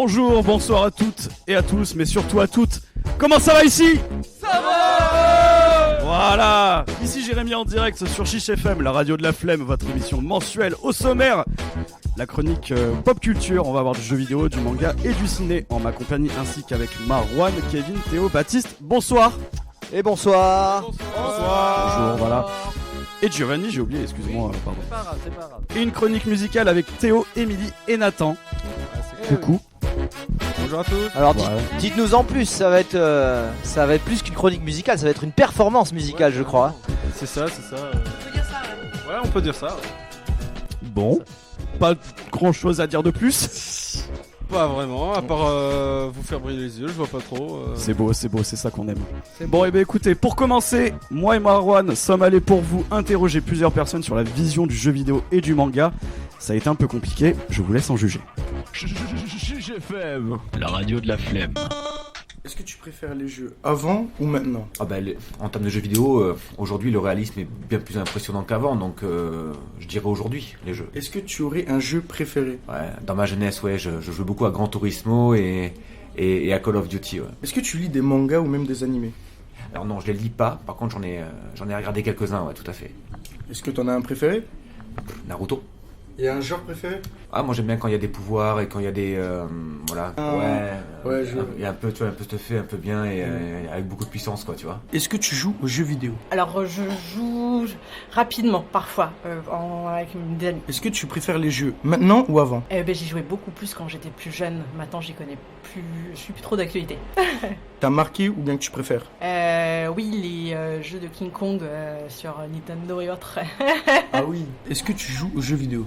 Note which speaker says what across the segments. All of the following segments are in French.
Speaker 1: Bonjour, bonsoir à toutes et à tous, mais surtout à toutes. Comment ça va ici?
Speaker 2: Ça va.
Speaker 1: Voilà. Ici Jérémy en direct sur Chiche FM, la radio de la flemme, votre émission mensuelle. Au sommaire, la chronique pop culture. On va avoir du jeu vidéo, du manga et du ciné en ma compagnie, ainsi qu'avec Marwan, Kevin, Théo, Baptiste. Bonsoir.
Speaker 3: Et bonsoir.
Speaker 1: Bonjour, voilà. Et Giovanni, j'ai oublié, excuse-moi, pardon.
Speaker 3: C'est pas grave.
Speaker 1: Et une chronique musicale avec Théo, Émilie et Nathan. Coucou.
Speaker 2: Bonjour à tous.
Speaker 3: Alors
Speaker 1: Ouais.
Speaker 3: dites-nous en plus, ça va être plus qu'une chronique musicale, ça va être une performance musicale, je crois.
Speaker 2: C'est ça. Ouais, on peut dire ça.
Speaker 1: Bon, pas grand chose à dire de plus.
Speaker 2: Pas vraiment, à part vous faire briller les yeux, je vois pas trop.
Speaker 1: C'est beau, c'est ça qu'on aime. Bon, et bien écoutez, pour commencer, moi et Marwan sommes allés pour vous interroger plusieurs personnes sur la vision du jeu vidéo et du manga. Ça a été un peu compliqué, je vous laisse en juger.
Speaker 4: La radio de la flemme.
Speaker 5: Est-ce que tu préfères les jeux avant ou maintenant?
Speaker 6: En termes de jeux vidéo, aujourd'hui le réalisme est bien plus impressionnant qu'avant, donc je dirais aujourd'hui les jeux.
Speaker 5: Est-ce que tu aurais un jeu préféré?
Speaker 6: Ouais, dans ma jeunesse, je jouais beaucoup à Gran Turismo et à Call of Duty. Ouais.
Speaker 5: Est-ce que tu lis des mangas ou même des animés?
Speaker 6: Alors non, je les lis pas, par contre j'en ai regardé quelques-uns, ouais, tout à fait.
Speaker 5: Est-ce que tu en as un préféré?
Speaker 6: Naruto.
Speaker 5: Il y a un genre préféré?
Speaker 6: Ah, moi j'aime bien quand il y a des pouvoirs et quand il y a des... voilà.
Speaker 5: Ouais, je...
Speaker 6: Il y a un peu, tu vois, un peu stuffé, un peu bien et avec beaucoup de puissance, quoi, tu vois.
Speaker 5: Est-ce que tu joues aux jeux vidéo?
Speaker 7: Alors je joue rapidement parfois avec des amis.
Speaker 5: Est-ce que tu préfères les jeux maintenant ou avant?
Speaker 7: J'y jouais beaucoup plus quand j'étais plus jeune. Maintenant j'y connais plus, je suis plus trop d'actualité.
Speaker 5: T'as marqué ou bien que tu préfères?
Speaker 7: Oui, les jeux de King Kong sur Nintendo et autres.
Speaker 5: Ah oui. Est-ce que tu joues aux jeux vidéo?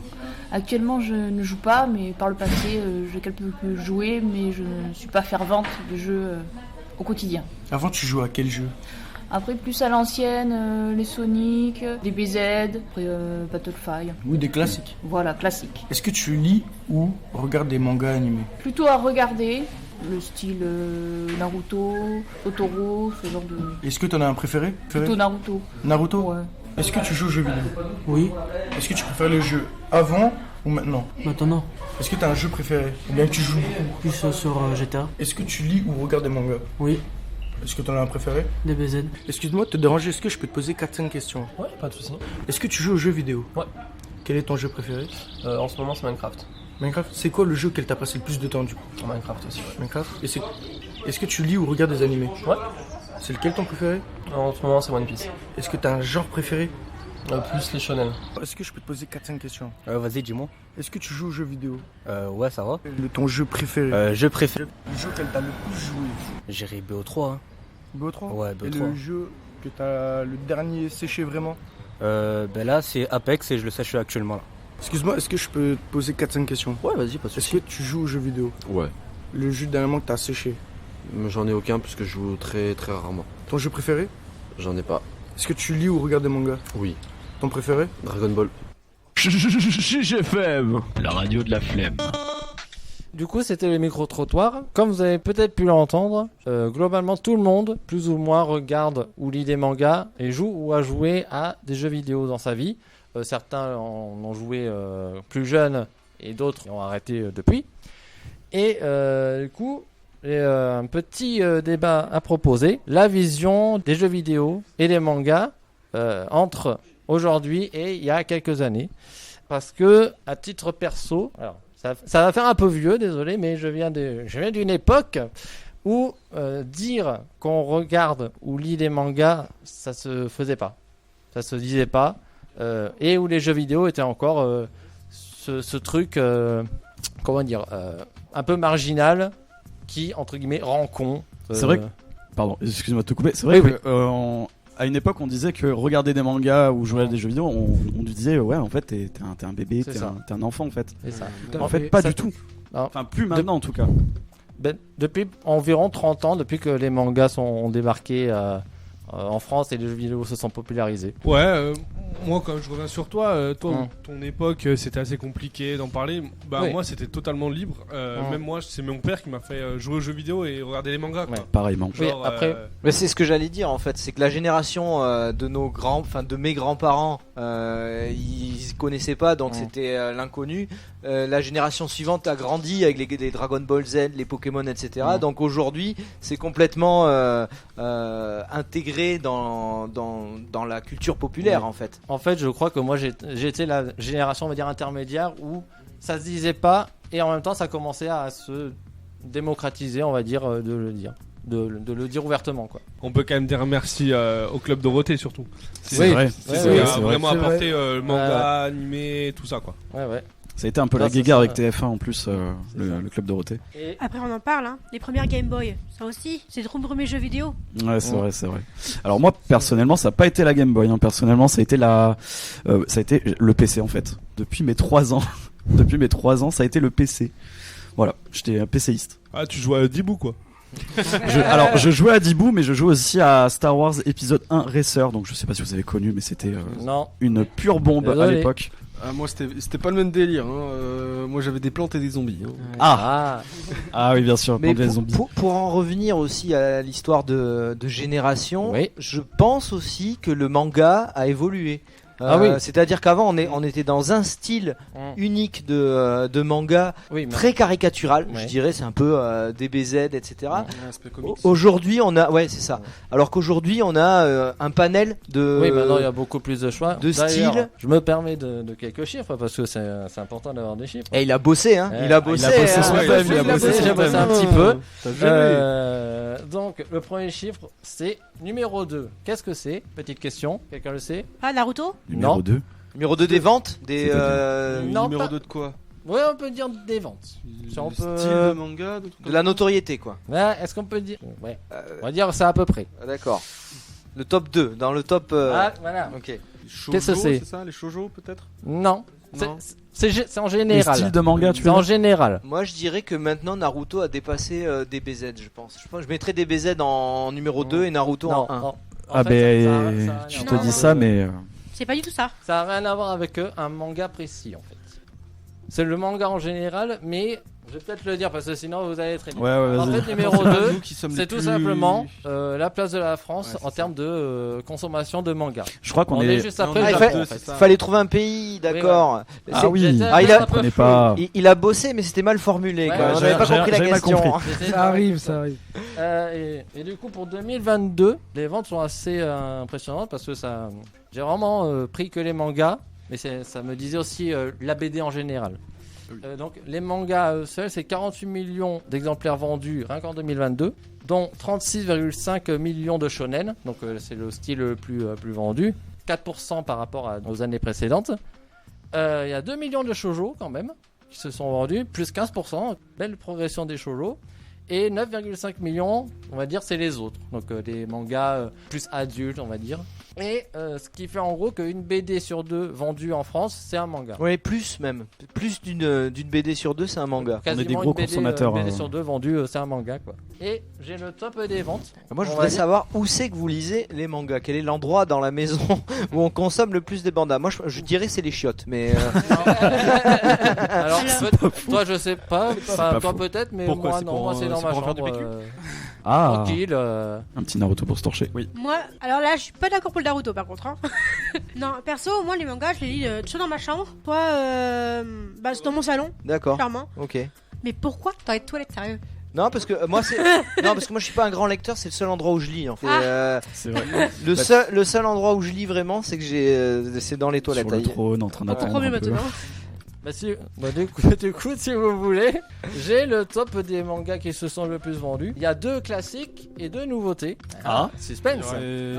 Speaker 8: Actuellement, je ne joue pas, mais par le passé, j'ai quelque peu joué, mais je ne suis pas fervente de jeux au quotidien.
Speaker 5: Avant, tu jouais à quel jeu?
Speaker 8: Après, plus à l'ancienne, les Sonic, des BZ, après Battlefly.
Speaker 5: Oui, des classiques.
Speaker 8: Voilà, classique.
Speaker 5: Est-ce que tu lis ou regardes des mangas animés?
Speaker 8: Plutôt à regarder, le style Naruto, Totoro, ce genre de...
Speaker 5: Est-ce que tu en as un préféré?
Speaker 8: Plutôt Naruto.
Speaker 5: Naruto?
Speaker 8: Ouais.
Speaker 5: Est-ce que tu joues aux jeux vidéo?
Speaker 9: Oui,
Speaker 5: Est-ce que tu préfères les jeux avant ou maintenant?
Speaker 9: maintenant,
Speaker 5: Est-ce que tu as un jeu préféré? Ou bien que tu joues beaucoup?
Speaker 9: plus sur GTA.
Speaker 5: Est-ce que tu lis ou regardes des mangas?
Speaker 9: Oui,
Speaker 5: Est-ce que tu en as un préféré?
Speaker 9: DBZ.
Speaker 5: Excuse-moi de te déranger, est-ce que je peux te poser 4-5 questions?
Speaker 9: Ouais, pas de soucis.
Speaker 5: Est-ce que tu joues aux jeux vidéo?
Speaker 9: Ouais.
Speaker 5: Quel est ton jeu préféré?
Speaker 9: En ce moment, c'est Minecraft.
Speaker 5: Minecraft? C'est quoi le jeu auquel t'as passé le plus de temps du coup?
Speaker 9: Minecraft aussi, ouais.
Speaker 5: Minecraft? Est-ce que tu lis ou regardes des animés?
Speaker 9: Ouais.
Speaker 5: C'est lequel ton préféré?
Speaker 9: En ce moment, c'est One Piece.
Speaker 5: Est-ce que t'as un genre préféré?
Speaker 9: Plus les shonen.
Speaker 5: Est-ce que je peux te poser 4-5 questions?
Speaker 3: Vas-y, dis-moi.
Speaker 5: Est-ce que tu joues aux jeux vidéo?
Speaker 3: Ouais, ça va.
Speaker 5: Ton jeu préféré?
Speaker 3: Je préfère.
Speaker 5: Le jeu auquel t'as le plus joué?
Speaker 3: J'irai BO3. Hein.
Speaker 5: BO3?
Speaker 3: Ouais,
Speaker 5: Et
Speaker 3: BO3.
Speaker 5: le jeu que t'as le dernier séché vraiment?
Speaker 3: Là, c'est Apex et je le sèche actuellement là.
Speaker 5: Excuse-moi, est-ce que je peux te poser 4-5 questions?
Speaker 3: Ouais, vas-y, pas de
Speaker 5: Est-ce que tu joues aux jeux vidéo?
Speaker 10: Ouais,
Speaker 5: Le jeu dernièrement que t'as séché?
Speaker 10: j'en ai aucun puisque je joue très très rarement.
Speaker 5: Ton jeu préféré?
Speaker 10: J'en ai pas.
Speaker 5: Est-ce que tu lis ou regardes des mangas?
Speaker 10: Oui.
Speaker 5: Ton préféré?
Speaker 10: Dragon Ball.
Speaker 4: La radio de la flemme.
Speaker 11: Du coup, c'était le micro-trottoir. Comme vous avez peut-être pu l'entendre, globalement, tout le monde, plus ou moins, regarde ou lit des mangas et joue ou a joué à des jeux vidéo dans sa vie. Certains en ont joué plus jeunes et d'autres ont arrêté depuis. Et du coup, j'ai un petit débat à proposer. La vision des jeux vidéo et des mangas entre aujourd'hui et il y a quelques années. Parce que, à titre perso, alors, ça va faire un peu vieux, désolé, mais je viens d'une époque où dire qu'on regarde ou lit des mangas, ça se faisait pas. Ça se disait pas. Et où les jeux vidéo étaient encore ce truc, comment dire, un peu marginal qui, entre guillemets, rend con.
Speaker 1: C'est vrai que... Pardon, excuse-moi de te couper. C'est vrai
Speaker 11: Oui,
Speaker 1: que à une époque, on disait que regarder des mangas ou jouer à des jeux vidéo, on nous disait ouais, en fait, t'es un bébé, t'es un enfant en fait.
Speaker 11: C'est ça.
Speaker 1: En fait, pas
Speaker 11: Ça
Speaker 1: du tout.
Speaker 11: Non.
Speaker 1: Enfin, plus maintenant en tout cas.
Speaker 11: Depuis environ 30 ans, depuis que les mangas ont débarqué en France et les jeux vidéo se sont popularisés.
Speaker 2: Ouais,
Speaker 12: moi, quand je reviens sur toi, ton époque, c'était assez compliqué d'en parler.
Speaker 11: Oui.
Speaker 12: Moi, c'était totalement libre. Même moi, c'est mon père qui m'a fait jouer aux jeux vidéo et regarder les mangas. Quoi.
Speaker 1: Pareillement.
Speaker 3: Oui, après, mais c'est ce que j'allais dire en fait, c'est que la génération de mes grands-parents, ils connaissaient pas, donc c'était l'inconnu. La génération suivante a grandi avec les Dragon Ball Z, les Pokémon, etc. Donc aujourd'hui, c'est complètement intégré dans la culture populaire en fait.
Speaker 11: En fait, je crois que moi j'étais la génération, on va dire, intermédiaire où ça se disait pas et en même temps ça commençait à se démocratiser, on va dire, de le dire. De le dire ouvertement, quoi.
Speaker 12: On peut quand même dire merci au Club Dorothée surtout.
Speaker 1: C'est vrai.
Speaker 12: C'est ce qui a vraiment apporté le manga, animé, tout ça quoi.
Speaker 11: Ouais.
Speaker 1: Ça a été un peu la guéguerre avec TF1 en plus, le Club Dorothée.
Speaker 13: Et après on en parle, hein. Les premières Game Boy, ça aussi, c'est le premier jeu vidéo.
Speaker 1: Ouais, c'est vrai. Alors moi personnellement, ça n'a pas été la Game Boy. Hein. Personnellement, ça a été le PC en fait. Depuis mes 3 ans, ça a été le PC. Voilà, j'étais un PCiste.
Speaker 12: Ah, tu jouais à Dibou quoi.
Speaker 1: Alors je jouais à Dibou, mais je jouais aussi à Star Wars épisode 1 Racer. Donc je sais pas si vous avez connu, mais c'était une pure bombe à l'époque.
Speaker 10: Moi c'était pas le même délire. Hein. Moi j'avais des plantes et des zombies. Hein.
Speaker 1: Ah oui, bien sûr.
Speaker 3: Mais
Speaker 1: des zombies.
Speaker 3: pour en revenir aussi à l'histoire de génération, je pense aussi que le manga a évolué. C'est-à-dire qu'avant on était dans un style unique de manga très caricatural, je dirais, c'est un peu DBZ, etc. Aujourd'hui on a, c'est ça. Alors qu'aujourd'hui on a un panel de.
Speaker 11: Oui, maintenant il y a beaucoup plus de choix.
Speaker 3: De style.
Speaker 11: Je me permets de quelques chiffres parce que c'est important d'avoir des chiffres.
Speaker 3: Et il a bossé, hein. Il a bossé
Speaker 11: j'ai bossé un petit peu. Donc le premier chiffre c'est numéro 2. Qu'est-ce que c'est? Petite question, quelqu'un le sait?
Speaker 13: Naruto?
Speaker 1: Numéro 2.
Speaker 3: Numéro 2 des ventes
Speaker 11: Non,
Speaker 10: numéro 2 de quoi?
Speaker 11: Ouais, on peut dire des ventes.
Speaker 10: Style de manga,
Speaker 3: de la notoriété quoi.
Speaker 11: Ouais, est-ce qu'on peut dire? Ouais. On va dire ça à peu près.
Speaker 3: D'accord. Le top 2, dans le top
Speaker 11: voilà.
Speaker 3: OK.
Speaker 11: Qu'est-ce que c'est
Speaker 10: ça, les shoujo peut-être?
Speaker 11: Non. C'est en général.
Speaker 1: Les styles de manga, tu
Speaker 11: veux dire? En général.
Speaker 3: Moi, je dirais que maintenant Naruto a dépassé DBZ, je pense. Je mettrais DBZ en numéro 2 et Naruto en 1.
Speaker 1: Je te dis ça, mais.
Speaker 13: C'est pas du tout ça.
Speaker 11: Ça n'a rien à voir avec un manga précis en fait. C'est le manga en général, mais je vais peut-être le dire parce que sinon vous allez très vite. En fait, numéro 2, c'est tout simplement la place de la France en termes de consommation de manga.
Speaker 1: Je crois qu'on
Speaker 11: est juste après le Japon.
Speaker 3: Il fallait trouver un pays, d'accord.
Speaker 1: Ah oui,
Speaker 3: il a bossé, mais c'était mal formulé. On n'avait pas compris la question.
Speaker 12: Ça arrive.
Speaker 11: Et du coup, pour 2022, les ventes sont assez impressionnantes parce que j'ai vraiment pris que les mangas. Mais ça me disait aussi la BD en général. Donc les mangas seuls, c'est 48 millions d'exemplaires vendus rien qu'en 2022, dont 36,5 millions de shonen, donc c'est le style le plus vendu, 4% par rapport aux années précédentes. Il y a 2 millions de shoujo quand même, qui se sont vendus, plus 15%, belle progression des shoujo. Et 9,5 millions, on va dire, c'est les autres. Donc des mangas plus adultes, on va dire. Et ce qui fait en gros qu'une BD sur 2 vendue en France, c'est un manga.
Speaker 3: Oui, plus même. Plus d'une BD sur 2, c'est un manga.
Speaker 11: Quasiment
Speaker 1: on est des gros consommateurs.
Speaker 11: Une BD sur 2 vendue, c'est un manga, quoi. Et j'ai le top des ventes.
Speaker 3: Moi, je voudrais savoir où c'est que vous lisez les mangas. Quel est l'endroit dans la maison où on consomme le plus des bandas? Moi, je dirais c'est les chiottes, mais...
Speaker 11: Alors, toi, je sais pas. Toi, peut-être, mais moi, non. Moi, c'est dans ma chambre. Tranquille.
Speaker 1: Un petit Naruto pour se torcher. Oui.
Speaker 13: Moi, alors là, je suis pas d'accord pour le Naruto par contre. Hein. Non, perso, moi les mangas, je les lis soit dans ma chambre, soit dans mon salon.
Speaker 3: D'accord.
Speaker 13: Clairement.
Speaker 3: Ok.
Speaker 13: Mais pourquoi dans les toilettes, sérieux?
Speaker 3: Non, parce que moi je suis pas un grand lecteur, c'est le seul endroit où je lis en fait.
Speaker 1: C'est vrai.
Speaker 3: Le seul endroit où je lis vraiment, c'est que c'est dans les toilettes.
Speaker 1: Sur le trône, en train d'attendre.
Speaker 11: Du coup, si vous voulez, j'ai le top des mangas qui se sont le plus vendus. Il y a 2 classiques et 2 nouveautés. Suspense.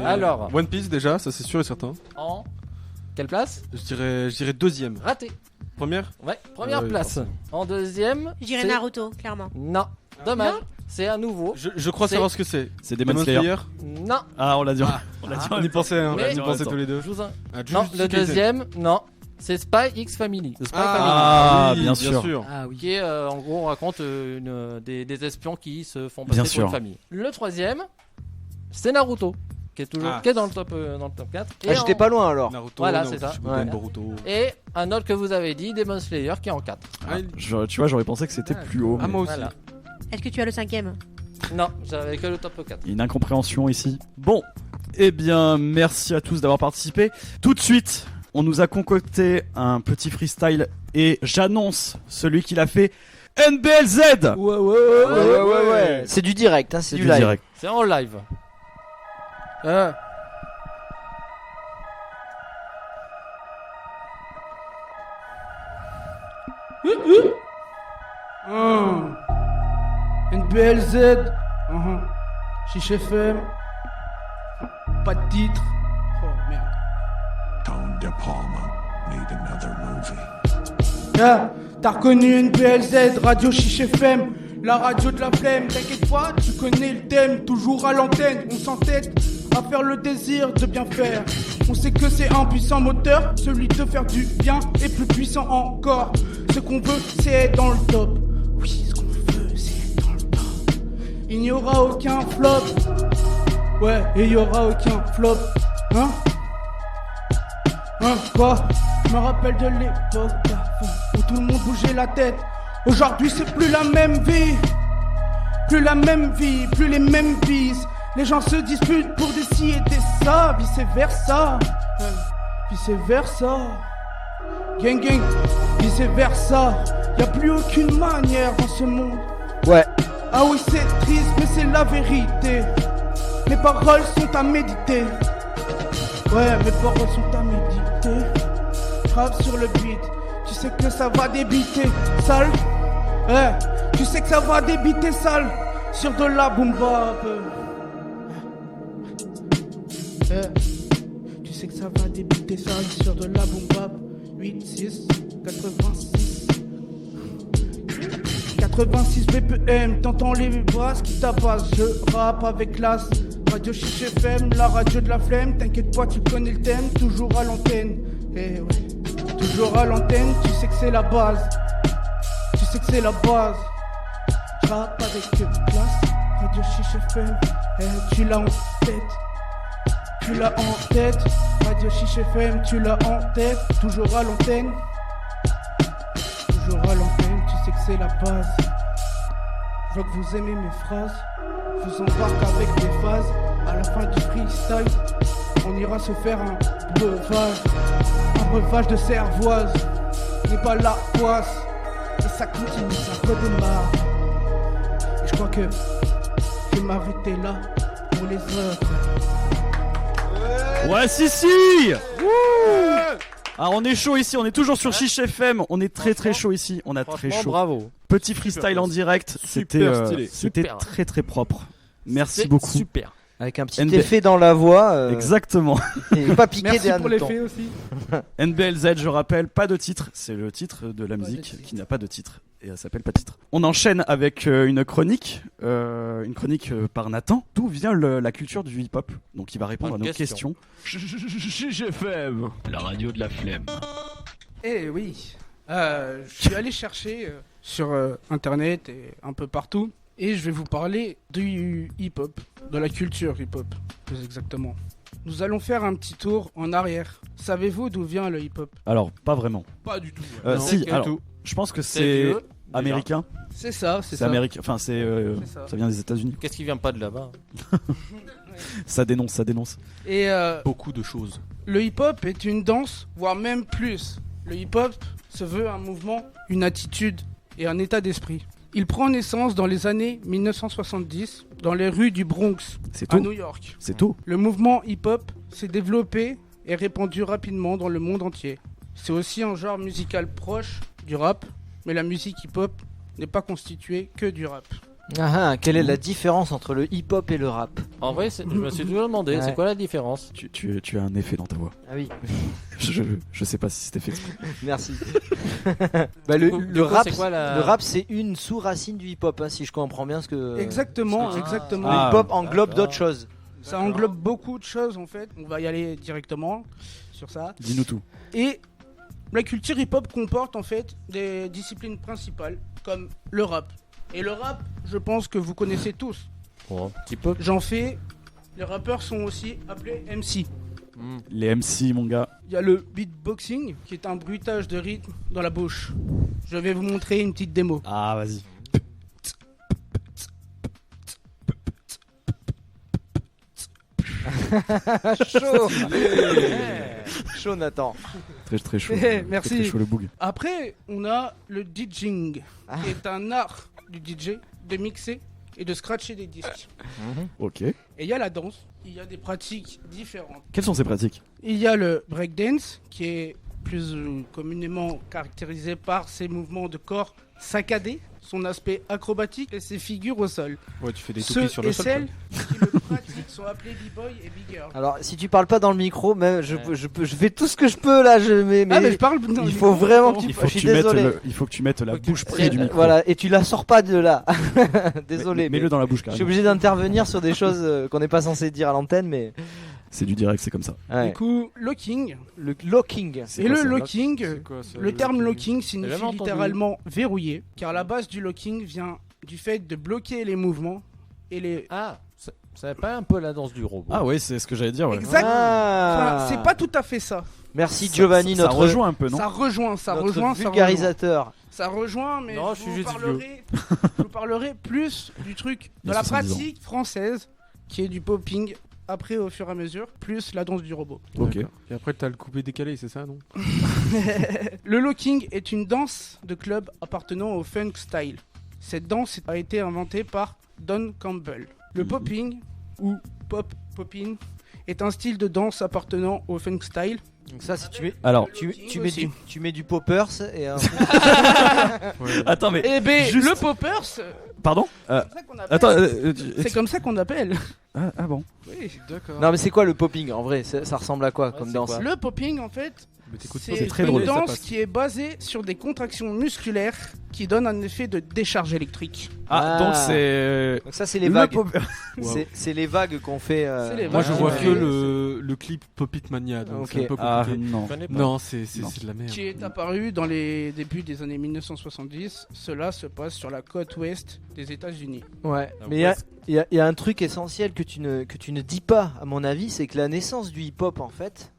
Speaker 11: Alors,
Speaker 10: One Piece déjà, ça c'est sûr et certain.
Speaker 11: En quelle place?
Speaker 10: Je dirais deuxième.
Speaker 11: Raté.
Speaker 10: Première?
Speaker 11: Ouais, première place. En deuxième,
Speaker 13: je dirais Naruto, clairement.
Speaker 11: Non, dommage. C'est un nouveau.
Speaker 10: Je crois savoir ce que c'est.
Speaker 1: C'est Demon Slayer.
Speaker 11: Non.
Speaker 1: Ah, on l'a dit.
Speaker 10: On y pensait, hein. On y pensait tous les deux.
Speaker 11: Non, le deuxième, non. C'est Spy X Family.
Speaker 1: Bien sûr.
Speaker 11: Ah oui. Qui est, en gros, on raconte des espions qui se font passer pour une famille. Le troisième, c'est Naruto. qui est dans le top 4.
Speaker 3: Ah, j'étais pas loin alors.
Speaker 10: Naruto,
Speaker 11: Voilà, c'est ça.
Speaker 10: Shippuden, Boruto.
Speaker 11: Et un autre que vous avez dit, Demon Slayer, qui est en 4.
Speaker 1: Tu vois, j'aurais pensé que c'était plus haut.
Speaker 10: Ah,
Speaker 1: mais
Speaker 10: moi aussi.
Speaker 11: Voilà.
Speaker 13: Est-ce que tu as le 5ème?
Speaker 11: Non, j'avais que le top 4.
Speaker 1: Il y a une incompréhension ici. Bon, eh bien, merci à tous d'avoir participé. Tout de suite, on nous a concocté un petit freestyle et j'annonce celui qui l'a fait, NBLZ.
Speaker 3: Ouais. C'est du direct, hein, c'est du live.
Speaker 1: Direct.
Speaker 11: C'est en live.
Speaker 5: NBLZ, Chiche FM, pas de titre. Oh merde.
Speaker 14: Tone De Palma made another movie.
Speaker 5: Ah, t'as reconnu NBLZ, Radio Chiche FM, la radio de la flemme. T'inquiète pas, tu connais le thème, toujours à l'antenne. On s'entête à faire le désir de bien faire. On sait que c'est un puissant moteur, celui de faire du bien et plus puissant encore. Ce qu'on veut, c'est être dans le top. Oui, ce qu'on veut, c'est être dans le top. Il n'y aura aucun flop. Ouais, et il n'y aura aucun flop. Hein, quoi? Je me rappelle de l'époque d'avant où tout le monde bougeait la tête. Aujourd'hui, c'est plus la même vie. Plus la même vie, plus les mêmes vices. Les gens se disputent pour des ci et des ça, vice versa. Vice versa. Gang gang, vice versa. Y'a plus aucune manière dans ce monde.
Speaker 3: Ouais.
Speaker 5: Ah oui, c'est triste, mais c'est la vérité. Mes paroles sont à méditer. Ouais, mes paroles sont à méditer. Frappe sur le beat, tu sais que ça va débiter, sale. Ouais, tu sais que ça va débiter, sale. Sur de la boom bap. Tu sais que ça va débiter, sale. Sur de la boom bap. 8, 6, 86. 86 BPM, t'entends les basses qui tabassent. Je rappe avec classe. Radio Chiche FM, la radio de la flemme. T'inquiète pas, tu connais le thème, toujours à l'antenne. Eh ouais, toujours à l'antenne, tu sais que c'est la base. Tu sais que c'est la base. Je rappe avec classe. Radio Chiche FM, eh, tu l'as en tête. Tu l'as en tête. Radio Chiche FM, tu l'as en tête. Toujours à l'antenne. Toujours à l'antenne, tu sais que c'est la base. Je vois que vous aimez mes phrases. Je vous embarque avec des phases. À la fin du freestyle, on ira se faire un breuvage. Un breuvage de cervoise. N'est pas la poisse. Et ça continue, ça redémarre. Et je crois que je vais m'arrêter là pour les autres.
Speaker 1: Ouais, si. Ah, on est chaud ici, on est toujours sur Chiche FM, on est très chaud ici, on a très chaud.
Speaker 11: Bravo.
Speaker 1: Petit freestyle en direct, c'était très très propre. Merci beaucoup.
Speaker 11: Super.
Speaker 3: Avec un petit effet dans la voix.
Speaker 1: Exactement.
Speaker 3: Et pas piqué
Speaker 5: Merci
Speaker 3: des
Speaker 5: pour
Speaker 3: hannetons.
Speaker 5: l'effet aussi.
Speaker 1: NBLZ, je rappelle, pas de titre, c'est le titre de la musique qui n'a pas de titre. Et elle s'appelle pas titre. On enchaîne avec une chronique par Nathan. D'où vient la culture du hip-hop? Donc il va répondre à nos questions.
Speaker 4: FM, la radio de la flemme.
Speaker 5: Eh oui, je suis allé chercher sur internet et un peu partout. Et je vais vous parler du hip-hop, de la culture hip-hop, plus exactement. Nous allons faire un petit tour en arrière. Savez-vous d'où vient le hip-hop?
Speaker 1: Alors, pas vraiment.
Speaker 12: Pas du tout.
Speaker 1: Si, alors, je pense que c'est américain.
Speaker 5: C'est ça, c'est ça.
Speaker 1: Américain. Enfin, ça vient des États-Unis.
Speaker 11: Qu'est-ce qui vient pas de là-bas?
Speaker 1: Ça dénonce.
Speaker 5: Et
Speaker 10: beaucoup de choses.
Speaker 5: Le hip-hop est une danse, voire même plus. Le hip-hop se veut un mouvement, une attitude et un état d'esprit. Il prend naissance dans les années 1970 dans les rues du Bronx, à New York.
Speaker 1: C'est tout.
Speaker 5: Le mouvement hip-hop s'est développé et répandu rapidement dans le monde entier. C'est aussi un genre musical proche du rap, mais la musique hip-hop n'est pas constituée que du rap.
Speaker 3: Quelle est la différence entre le hip-hop et le rap?
Speaker 11: En vrai, je me suis toujours demandé, c'est quoi la différence?
Speaker 1: Tu as un effet dans ta voix.
Speaker 3: Ah oui.
Speaker 1: je sais pas si c'était fait exprès.
Speaker 3: Merci. Le rap, c'est une sous-racine du hip-hop, hein, si je comprends bien ce que.
Speaker 5: Exactement.
Speaker 3: Le hip-hop englobe d'autres choses.
Speaker 5: Ça englobe beaucoup de choses en fait. On va y aller directement sur ça.
Speaker 1: Dis-nous tout.
Speaker 5: Et la culture hip-hop comporte en fait des disciplines principales comme le rap. Et le rap, je pense que vous connaissez tous.
Speaker 11: Oh, un petit peu.
Speaker 5: J'en fais Les rappeurs sont aussi appelés MC.
Speaker 1: Les MC, mon gars.
Speaker 5: Il y a le beatboxing, qui est un bruitage de rythme dans la bouche. Je vais vous montrer une petite démo.
Speaker 1: Ah, vas-y.
Speaker 3: Chaud. Chaud, Nathan.
Speaker 1: Très chaud.
Speaker 5: Merci.
Speaker 1: Très chaud le boug.
Speaker 5: Après, on a le DJing, qui est un art du DJ de mixer et de scratcher des disques.
Speaker 1: Ok.
Speaker 5: Et il y a la danse. Il y a des pratiques différentes.
Speaker 1: Quelles sont ces pratiques?
Speaker 5: Il y a le breakdance, qui est plus communément caractérisé par ses mouvements de corps saccadés, son aspect acrobatique et ses figures au sol.
Speaker 2: Ouais, tu fais des toupies sur le sol.
Speaker 5: Celles qui le pratiquent sont appelés b-boy et b-girl.
Speaker 3: Alors, si tu parles pas dans le micro, même je fais tout ce que je peux là. Mais
Speaker 5: je parle. Non,
Speaker 3: il faut vraiment que tu.
Speaker 1: Il faut que tu mettes la bouche près du micro.
Speaker 3: Voilà, et tu la sors pas de là. Désolé.
Speaker 1: Mets-le dans la bouche,
Speaker 3: Je
Speaker 1: carrément.
Speaker 3: suis obligé d'intervenir sur des choses qu'on n'est pas censé dire à l'antenne, mais.
Speaker 1: C'est du direct, c'est comme ça.
Speaker 3: Ouais.
Speaker 5: Du coup, locking.
Speaker 3: Le locking.
Speaker 5: Et le locking, le terme locking signifie
Speaker 11: jamais entendu.
Speaker 5: littéralement verrouiller, car la base du locking vient du fait de bloquer les mouvements et les.
Speaker 11: Ah, ça n'est pas un peu la danse du robot?
Speaker 1: Ah oui, c'est ce que j'allais dire. Ouais.
Speaker 5: Exact.
Speaker 3: Ah.
Speaker 5: Enfin, c'est pas tout à fait ça.
Speaker 3: Merci Giovanni,
Speaker 1: ça rejoint un peu, non?
Speaker 5: Ça rejoint,
Speaker 3: notre vulgarisateur.
Speaker 5: Ça rejoint, mais
Speaker 2: Non,
Speaker 5: je vous parlerai plus du truc de la pratique française, qui est du popping. Après, au fur et à mesure, plus la danse du robot.
Speaker 1: Ok.
Speaker 2: Et après, t'as le coupé décalé, c'est ça, non?
Speaker 5: Le locking est une danse de club appartenant au funk style. Cette danse a été inventée par Don Campbell. Le popping, ou popping, est un style de danse appartenant au funk style.
Speaker 3: Donc ça, si tu mets,
Speaker 1: alors,
Speaker 3: tu mets du poppers et un...
Speaker 1: Attends, mais
Speaker 5: eh ben,
Speaker 1: juste...
Speaker 5: le poppers.
Speaker 1: Pardon.
Speaker 5: Attends, c'est comme ça qu'on appelle.
Speaker 1: Ah bon.
Speaker 5: Oui,
Speaker 2: d'accord.
Speaker 3: Non, mais c'est quoi le popping en vrai? Ça ressemble à quoi comme danse?
Speaker 5: Le popping, en fait,
Speaker 1: c'est très
Speaker 5: une
Speaker 1: drôle.
Speaker 5: danse qui est basée sur des contractions musculaires qui donnent un effet de décharge électrique.
Speaker 1: Ah, donc c'est.
Speaker 3: Donc ça, c'est les vagues. C'est les vagues qu'on fait.
Speaker 2: Moi, je vois que le clip Pop-It Mania. Donc c'est un peu compliqué. Non, c'est de la merde.
Speaker 5: Qui est apparu dans les débuts des années 1970. Cela se passe sur la côte ouest des États-Unis.
Speaker 3: Ouais, mais il y a un truc essentiel que tu ne dis pas, à mon avis, c'est que la naissance du hip-hop, en fait,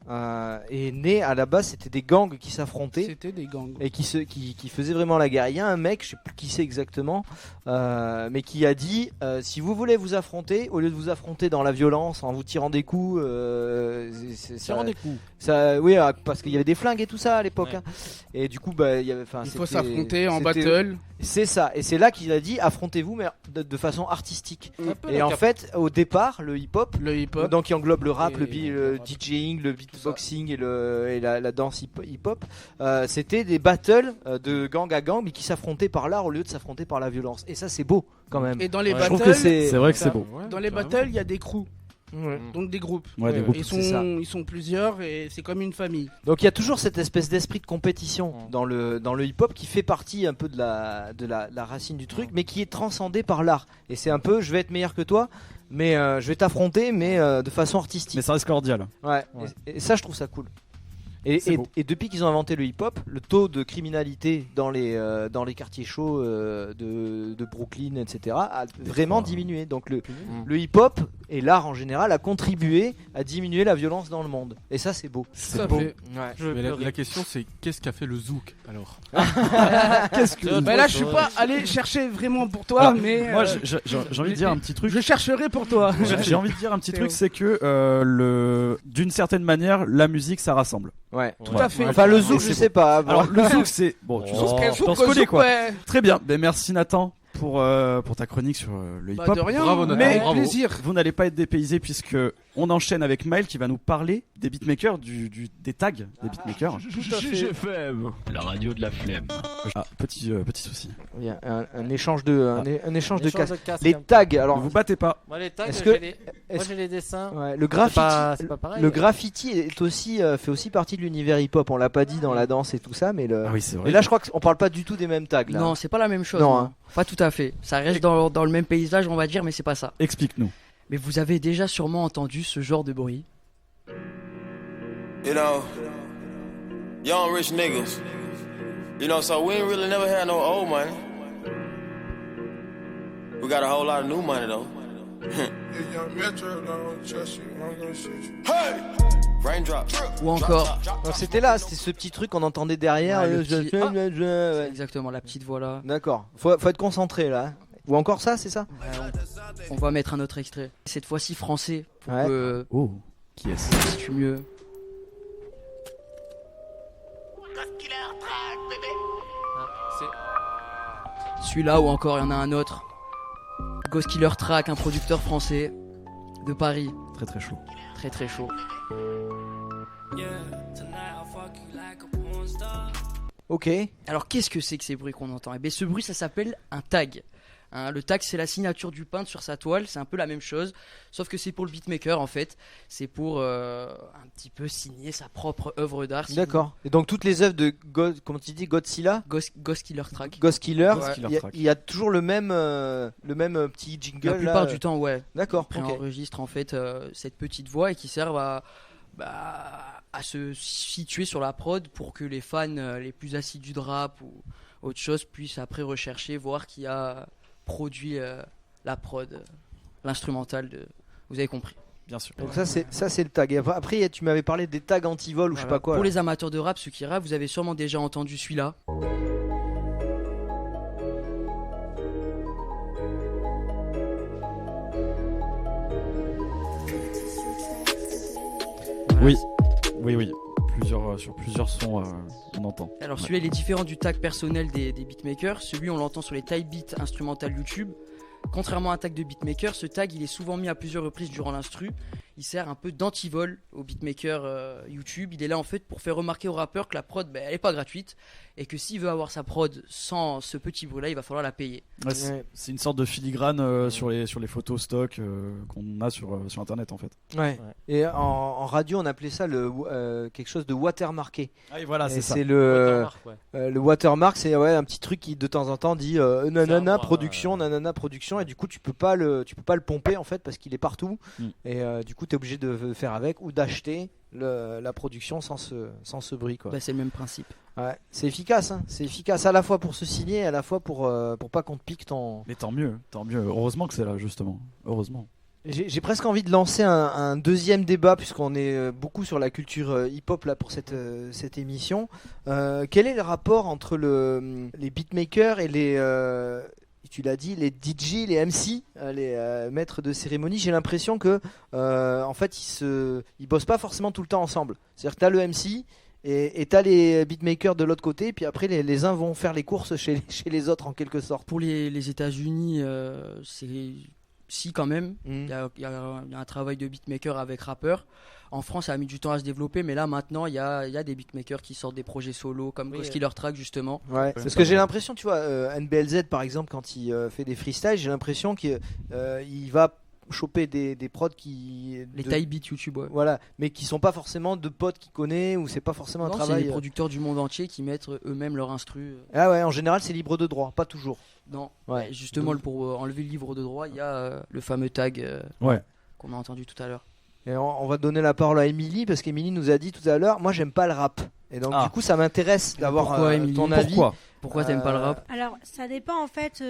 Speaker 3: est née à la base, c'était des gangs qui s'affrontaient.
Speaker 5: C'était des gangs.
Speaker 3: Et qui faisaient vraiment la guerre. Il y a un mec, je sais plus qui c'est exactement, mais qui a dit si vous voulez vous affronter, au lieu de vous affronter dans la violence, en vous tirant des coups, oui, parce qu'il y avait des flingues et tout ça à l'époque.
Speaker 11: Ouais.
Speaker 3: Hein. Et du coup, il
Speaker 5: faut s'affronter en battle.
Speaker 3: C'est ça, et c'est là qu'il a dit affrontez-vous, mais de façon artistique. Et en fait, au départ, le hip-hop, donc qui englobe le rap, le DJing, le beatboxing et la danse hip-hop, c'était des battles de gang à gang, mais qui s'affrontaient par l'art au lieu de s'affronter par la violence. Et ça, c'est beau quand même.
Speaker 5: Et dans les
Speaker 3: je
Speaker 5: battles,
Speaker 3: trouve que c'est
Speaker 1: vrai que c'est beau.
Speaker 5: Dans les battles, il y a des crews.
Speaker 3: Ouais.
Speaker 5: Donc des groupes.
Speaker 1: Ouais, des groupes.
Speaker 5: Ils sont plusieurs et c'est comme une famille.
Speaker 3: Donc il y a toujours cette espèce d'esprit de compétition dans le hip-hop qui fait partie un peu de la racine du truc, mais qui est transcendé par l'art. Et c'est un peu, je vais être meilleur que toi, mais je vais t'affronter, mais de façon artistique.
Speaker 1: Mais ça reste cordial.
Speaker 3: Ouais. Et ça, je trouve ça cool. Et depuis qu'ils ont inventé le hip-hop, le taux de criminalité dans les quartiers chauds de Brooklyn, etc., a vraiment diminué. Donc le hip-hop et l'art en général a contribué à diminuer la violence dans le monde. Et ça, c'est beau.
Speaker 2: C'est beau.
Speaker 3: Ouais.
Speaker 2: Mais la question, c'est qu'est-ce qu'a fait le zouk alors?
Speaker 1: Qu'est-ce que
Speaker 5: là, je suis pas allé chercher vraiment pour toi, mais
Speaker 1: moi, j'ai envie de dire un petit truc.
Speaker 5: Je chercherai pour toi.
Speaker 1: J'ai envie de dire un petit truc, c'est que d'une certaine manière, la musique, ça rassemble.
Speaker 3: Ouais,
Speaker 5: tout à fait.
Speaker 3: Enfin, le zouk, je sais pas.
Speaker 1: Alors, le zouk, c'est bon. Tu t'en connais quoi.
Speaker 5: Ouais.
Speaker 1: Très bien. Ben merci Nathan pour ta chronique sur le hip-hop.
Speaker 5: De rien.
Speaker 2: Bravo, Nathan.
Speaker 5: Mais
Speaker 2: bravo.
Speaker 5: plaisir.
Speaker 1: Vous n'allez pas être dépaysé puisque on enchaîne avec Maël qui va nous parler des beatmakers, des tags des beatmakers.
Speaker 4: GFM, la radio de la flemme.
Speaker 1: Ah, petit souci.
Speaker 3: Il y a un échange de casques.
Speaker 11: casques.
Speaker 3: Les tags, alors
Speaker 1: Ne vous battez pas.
Speaker 11: Moi, les tags,
Speaker 3: Est-ce
Speaker 11: moi j'ai les dessins.
Speaker 3: Ouais, le graffiti,
Speaker 11: c'est pas pareil.
Speaker 3: le graffiti est aussi fait aussi partie de l'univers hip-hop. On l'a pas dit dans la danse et tout ça, mais
Speaker 1: Ah oui, c'est vrai.
Speaker 3: et là, je crois qu'on parle pas du tout des mêmes tags. Là.
Speaker 15: Non, c'est pas la même chose.
Speaker 3: Non, hein.
Speaker 15: Pas tout à fait. Ça reste dans le même paysage, on va dire, mais c'est pas ça.
Speaker 1: Explique-nous.
Speaker 15: Mais vous avez déjà sûrement entendu ce genre de bruit.
Speaker 16: You know, young rich niggas. You know, so we ain't really never had no old money. We got a whole lot of new money though.
Speaker 15: Ou encore.
Speaker 3: Donc c'était là, c'était ce petit truc qu'on entendait derrière.
Speaker 15: C'est exactement la petite voix là.
Speaker 3: D'accord. Faut être concentré là. Ou encore ça, c'est ça?
Speaker 15: On va mettre un autre extrait. Cette fois-ci français. Pour
Speaker 1: Oh, qui est-ce?
Speaker 15: Si mieux. Celui-là ou encore il y en a un autre. Ghost Killer Track, un producteur français de Paris.
Speaker 1: Très très chaud.
Speaker 15: Très très chaud.
Speaker 3: Ok.
Speaker 15: Alors qu'est-ce que c'est que ces bruits qu'on entend? Eh bien ce bruit ça s'appelle un tag. Hein, le tag c'est la signature du peintre sur sa toile, c'est un peu la même chose, sauf que c'est pour le beatmaker en fait, c'est pour un petit peu signer sa propre œuvre d'art.
Speaker 3: D'accord. Et donc toutes les œuvres de comment tu dis, Godzilla,
Speaker 15: Ghost Killer Track.
Speaker 3: Ghost Killer, il y a toujours le même petit jingle.
Speaker 15: La plupart du temps, ouais.
Speaker 3: D'accord.
Speaker 15: Après on enregistre en fait cette petite voix et qui servent à se situer sur la prod pour que les fans les plus assidus de rap ou autre chose puissent après rechercher, voir qui a produit la prod, l'instrumental de. Vous avez compris.
Speaker 1: Bien sûr.
Speaker 3: Donc ça c'est le tag. Après tu m'avais parlé des tags anti-vol ou je sais pas quoi.
Speaker 15: Pour
Speaker 3: là.
Speaker 15: les amateurs de rap, ceux qui rappent, vous avez sûrement déjà entendu celui-là.
Speaker 1: Oui. Sur plusieurs sons, on entend.
Speaker 15: Alors celui-là, il est différent du tag personnel des beatmakers. Celui, on l'entend sur les type beats instrumentales YouTube. Contrairement à un tag de beatmaker, ce tag, il est souvent mis à plusieurs reprises durant l'instru. Il sert un peu d'antivol au beatmaker YouTube. Il est là en fait pour faire remarquer au rappeur que la prod, elle est pas gratuite et que s'il veut avoir sa prod sans ce petit bruit-là, il va falloir la payer.
Speaker 1: Ouais, c'est une sorte de filigrane sur les photos stock qu'on a sur internet en fait.
Speaker 3: Ouais. Et en radio, on appelait ça quelque chose de watermarké.
Speaker 1: Ah, et voilà, c'est ça.
Speaker 3: C'est le watermark, c'est un petit truc qui de temps en temps dit nanana production, nanana production, et du coup tu peux pas le pomper en fait parce qu'il est partout. Et du coup tu es obligé de faire avec ou d'acheter la production sans ce bruit quoi.
Speaker 15: Bah, c'est le même principe.
Speaker 3: Ouais, c'est efficace, hein. C'est efficace à la fois pour se signer et à la fois pour pas qu'on te pique ton.
Speaker 1: Mais tant mieux. Heureusement que c'est là justement. Heureusement.
Speaker 3: J'ai presque envie de lancer un deuxième débat puisqu'on est beaucoup sur la culture hip-hop là pour cette émission. Quel est le rapport entre les beatmakers et les tu l'as dit, les DJ, les MC, les maîtres de cérémonie? J'ai l'impression que en fait ils bossent pas forcément tout le temps ensemble. C'est-à-dire que t'as le MC et t'as les beatmakers de l'autre côté, puis après les uns vont faire les courses chez les autres en quelque sorte.
Speaker 15: Pour les États-Unis, si quand même, il y a un travail de beatmaker avec rappeur. En France, ça a mis du temps à se développer, mais là maintenant, il y a des beatmakers qui sortent des projets solo comme Ghost Killer Track justement.
Speaker 3: Ouais, parce que j'ai l'impression, tu vois, NBLZ par exemple, quand il fait des freestyles, j'ai l'impression qu'il va choper des prods
Speaker 15: les type beats YouTube, ouais.
Speaker 3: Voilà, mais qui sont pas forcément de potes qu'il connaît, ou c'est pas forcément un travail.
Speaker 15: C'est des producteurs du monde entier qui mettent eux-mêmes leur instru.
Speaker 3: Ah ouais, en général c'est libre de droit, pas toujours.
Speaker 15: Non,
Speaker 3: ouais.
Speaker 15: Justement pour enlever le livre de droit, il y a le fameux tag qu'on a entendu tout à l'heure.
Speaker 3: Et on va donner la parole à Émilie parce qu'Émilie nous a dit tout à l'heure, moi j'aime pas le rap. Et donc du coup ça m'intéresse d'avoir ton avis.
Speaker 15: Pourquoi t'aimes pas le rap?
Speaker 13: Alors ça dépend en fait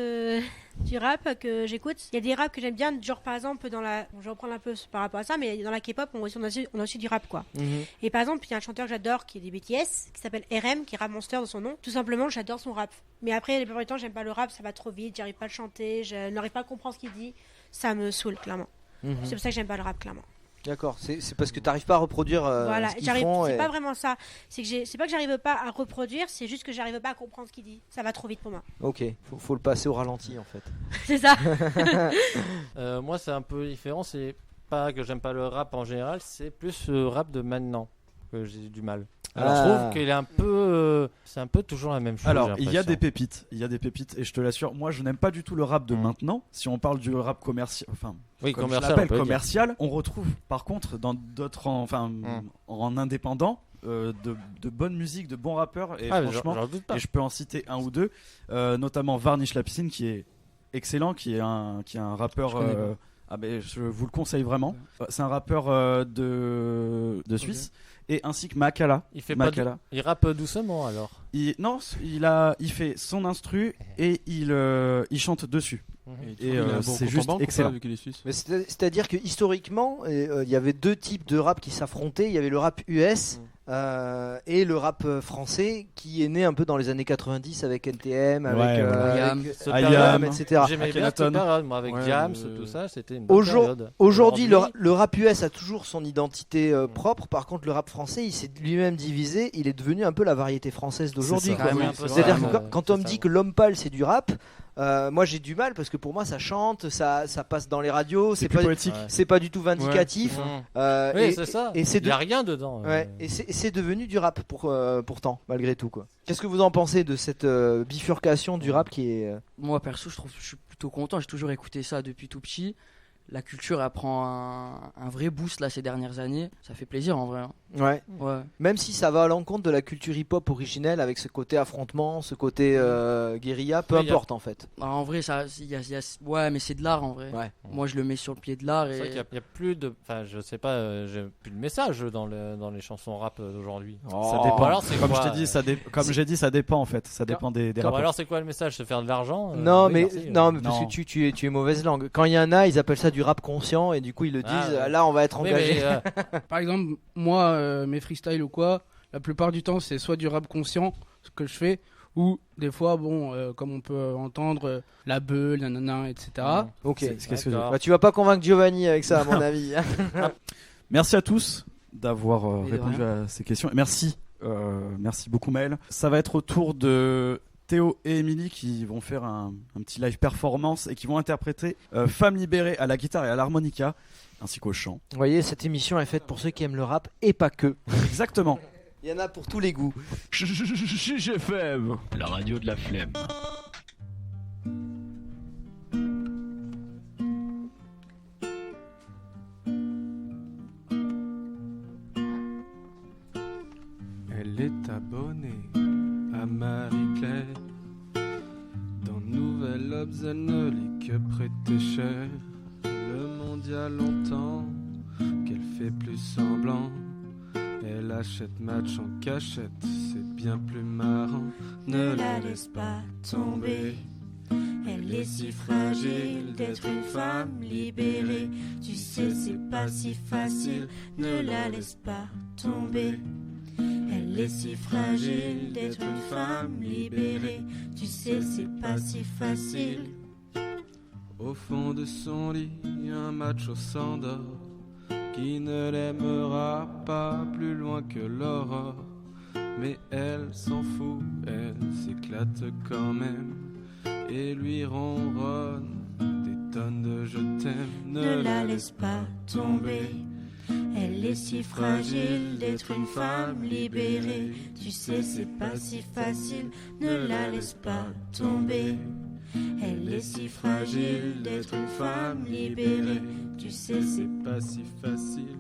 Speaker 13: du rap que j'écoute. Il y a des raps que j'aime bien, genre par exemple je vais reprendre un peu par rapport à ça, mais dans la K-pop on a aussi du rap quoi. Et par exemple il y a un chanteur que j'adore qui est des BTS, qui s'appelle RM, qui est Rap Monster dans son nom. Tout simplement j'adore son rap. Mais après la plupart du temps j'aime pas le rap, ça va trop vite, j'arrive pas à le chanter, je n'arrive pas à comprendre ce qu'il dit. Ça me saoule clairement. C'est pour ça que j'aime pas le rap clairement.
Speaker 3: D'accord, c'est parce que tu n'arrives pas à reproduire
Speaker 13: voilà,
Speaker 3: ce qu'ils font.
Speaker 13: C'est pas vraiment ça. C'est pas que j'arrive pas à reproduire, c'est juste que j'arrive pas à comprendre ce qu'il dit. Ça va trop vite pour moi.
Speaker 3: Ok, faut le passer au ralenti en fait.
Speaker 13: C'est ça.
Speaker 11: Moi c'est un peu différent, c'est pas que j'aime pas le rap en général, c'est plus le rap de maintenant que j'ai du mal. Alors je trouve qu'il est un peu c'est un peu toujours la même chose.
Speaker 1: Alors il y a des pépites et je te l'assure, moi je n'aime pas du tout le rap de maintenant. Si on parle du rap commercial, commercial, on retrouve par contre dans d'autres en indépendant de bonne musique, de bons rappeurs et franchement et je peux en citer un ou deux, notamment Varnish la piscine qui est excellent, qui est un rappeur je vous le conseille vraiment. C'est un rappeur de Suisse. Et ainsi que Makala.
Speaker 11: Il rappe doucement alors.
Speaker 1: Il fait son instru et il chante dessus. Et c'est juste excellent.
Speaker 3: Mais c'est-à-dire que historiquement, il y avait deux types de rap qui s'affrontaient. Il y avait le rap US et le rap français qui est né un peu dans les années 90 avec NTM, avec IAM, etc.
Speaker 11: J'aimais bien cette période, moi, avec Jams, tout ça, c'était une bonne période.
Speaker 3: Aujourd'hui, le rap US a toujours son identité propre. Par contre, le rap français, il s'est lui-même divisé. Il est devenu un peu la variété française d'aujourd'hui. C'est-à-dire que quand on me dit que l'homme pâle c'est du rap, moi j'ai du mal parce que pour moi ça chante, ça passe dans les radios, c'est pas poétique, c'est pas du tout vindicatif.
Speaker 11: Oui, c'est ça. Il y a rien dedans.
Speaker 3: Et c'est devenu du rap pourtant malgré tout quoi. Qu'est-ce que vous en pensez de cette bifurcation du rap qui est
Speaker 15: Moi perso, je suis plutôt content. J'ai toujours écouté ça depuis tout petit. La culture elle prend un vrai boost là ces dernières années. Ça fait plaisir en vrai.
Speaker 3: Ouais. Même si ça va à l'encontre de la culture hip-hop originelle avec ce côté affrontement, ce côté guérilla, peu importe en fait.
Speaker 15: En vrai, ouais, mais c'est de l'art en vrai.
Speaker 3: Ouais.
Speaker 15: Moi, je le mets sur le pied de l'art.
Speaker 11: C'est vrai qu'il y a plus de, enfin, je sais pas, j'ai plus de message dans les chansons rap d'aujourd'hui.
Speaker 1: Ça dépend. Alors, comme je t'ai dit, j'ai dit, ça dépend en fait. Ça dépend des rappeurs.
Speaker 11: Alors, c'est quoi le message? Se faire de l'argent?
Speaker 3: Non, mais parce que tu es mauvaise langue. Quand il y en a, ils appellent ça du rap conscient et du coup ils le disent. Là, on va être engagé.
Speaker 5: Par exemple, moi. Mes freestyles ou quoi, la plupart du temps c'est soit du rap conscient, ce que je fais, ou des fois comme on peut entendre la beule, nanana, etc.
Speaker 3: Ok, tu vas pas convaincre Giovanni avec ça à mon avis.
Speaker 1: Merci à tous d'avoir répondu à ces questions. Merci beaucoup Maël. Ça va être au tour de Théo et Émilie qui vont faire un petit live performance et qui vont interpréter Femme libérée à la guitare et à l'harmonica ainsi qu'au chant.
Speaker 3: Vous voyez, cette émission est faite pour ceux qui aiment le rap et pas que.
Speaker 1: Exactement.
Speaker 3: Il y en a pour tous les goûts.
Speaker 4: JFM, la radio de la flemme.
Speaker 2: Elle est abonnée à Marie-Claire. Dans Nouvelle Obs, elle ne lit que prêter cher. Le mondial entend qu'elle fait plus semblant. Elle achète match en cachette, c'est bien plus marrant.
Speaker 17: Ne la laisse pas tomber. Elle est si fragile d'être une femme libérée. Tu sais, c'est pas si facile. Ne la laisse pas tomber. Elle est si fragile d'être une femme libérée. Tu sais, c'est pas si facile.
Speaker 2: Au fond de son lit, un macho s'endort, qui ne l'aimera pas plus loin que l'aurore. Mais elle s'en fout, elle s'éclate quand même, et lui ronronne des tonnes de je t'aime.
Speaker 17: Ne la laisse pas tomber. Elle est si fragile d'être une femme libérée. Tu sais, c'est pas si facile. Ne la laisse pas tomber. Elle est si fragile d'être une femme libérée. Tu sais, c'est
Speaker 2: pas si facile.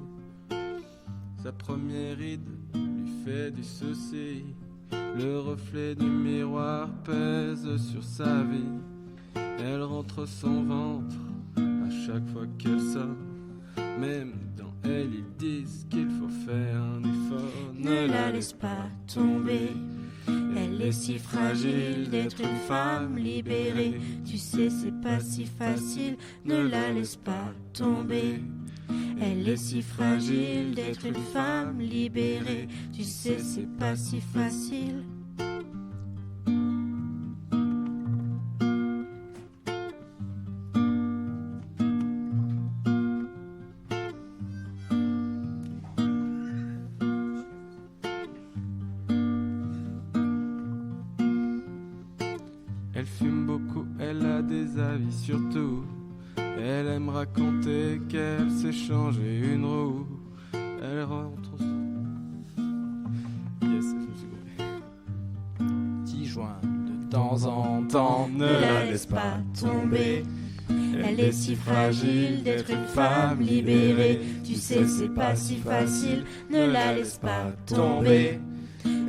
Speaker 2: Sa première ride lui fait du souci. Le reflet du miroir pèse sur sa vie. Elle rentre son ventre à chaque fois qu'elle sort. Même dans elle, ils disent qu'il faut faire un effort.
Speaker 17: Ne la laisse pas tomber. Elle est si fragile d'être une femme libérée. Tu sais, c'est pas si facile. Ne la laisse pas tomber. Elle est si fragile d'être une femme libérée. Tu sais, c'est pas si facile.
Speaker 2: Elle fume beaucoup, elle a des avis sur tout. Elle aime raconter qu'elle s'est changé une roue. Elle rentre. Yes, je me suis gouré.
Speaker 3: Petit joint de temps en temps.
Speaker 17: Ne la laisse pas tomber. Elle est si fragile d'être une femme libérée. Tu sais, c'est pas si facile. Ne la laisse pas tomber.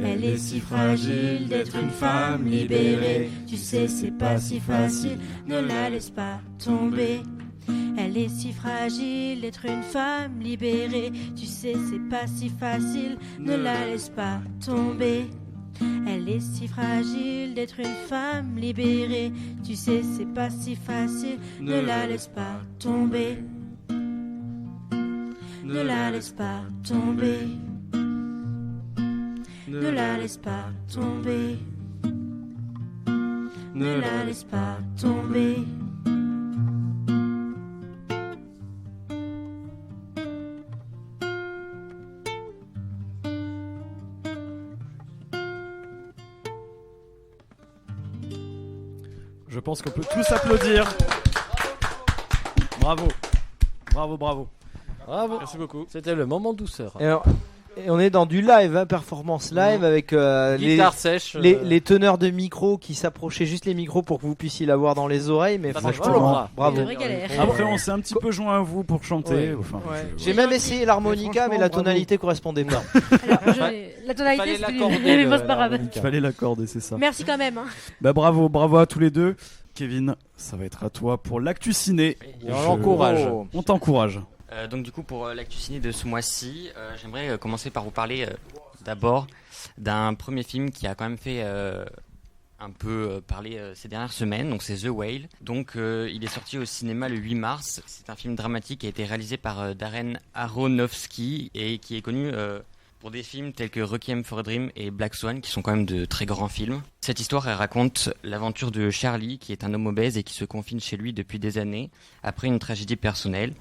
Speaker 17: Elle est si fragile d'être une femme libérée. Tu sais, c'est pas si facile. Ne la laisse pas tomber. Elle est si fragile d'être une femme libérée. Tu sais, c'est pas si facile. Ne la laisse pas tomber. Elle est si fragile d'être une femme libérée. Tu sais, c'est pas si facile. Ne la laisse pas tomber. Ne la laisse pas tomber. Ne la laisse pas tomber. Ne la laisse pas tomber.
Speaker 1: Je pense qu'on peut tous applaudir. Bravo. Bravo, bravo.
Speaker 11: Bravo.
Speaker 12: Merci beaucoup.
Speaker 11: C'était le moment douceur.
Speaker 3: Et on est dans du live, hein, performance live, avec
Speaker 11: Guitare sèche,
Speaker 3: les teneurs de micro qui s'approchaient juste les micros pour que vous puissiez l'avoir dans les oreilles. Mais franchement, bravo.
Speaker 1: Après, on s'est un petit peu joint à vous pour chanter.
Speaker 3: Ouais.
Speaker 1: Enfin,
Speaker 3: Ouais. J'ai même essayé l'harmonica, mais la tonalité correspondait pas.
Speaker 13: La tonalité, mais c'est pas grave.
Speaker 1: Il fallait l'accorder, c'est ça.
Speaker 13: Merci quand même. Hein.
Speaker 1: Bah bravo à tous les deux. Kevin, ça va être à toi pour l'actu ciné.
Speaker 11: Et on l'encourage.
Speaker 1: On t'encourage.
Speaker 18: Donc du coup pour l'actu ciné de ce mois-ci, j'aimerais commencer par vous parler d'abord d'un premier film qui a quand même fait un peu parler ces dernières semaines, donc c'est The Whale. Donc il est sorti au cinéma le 8 mars, c'est un film dramatique qui a été réalisé par Darren Aronofsky et qui est connu pour des films tels que Requiem for a Dream et Black Swan qui sont quand même de très grands films. Cette histoire elle raconte l'aventure de Charlie qui est un homme obèse et qui se confine chez lui depuis des années après une tragédie personnelle.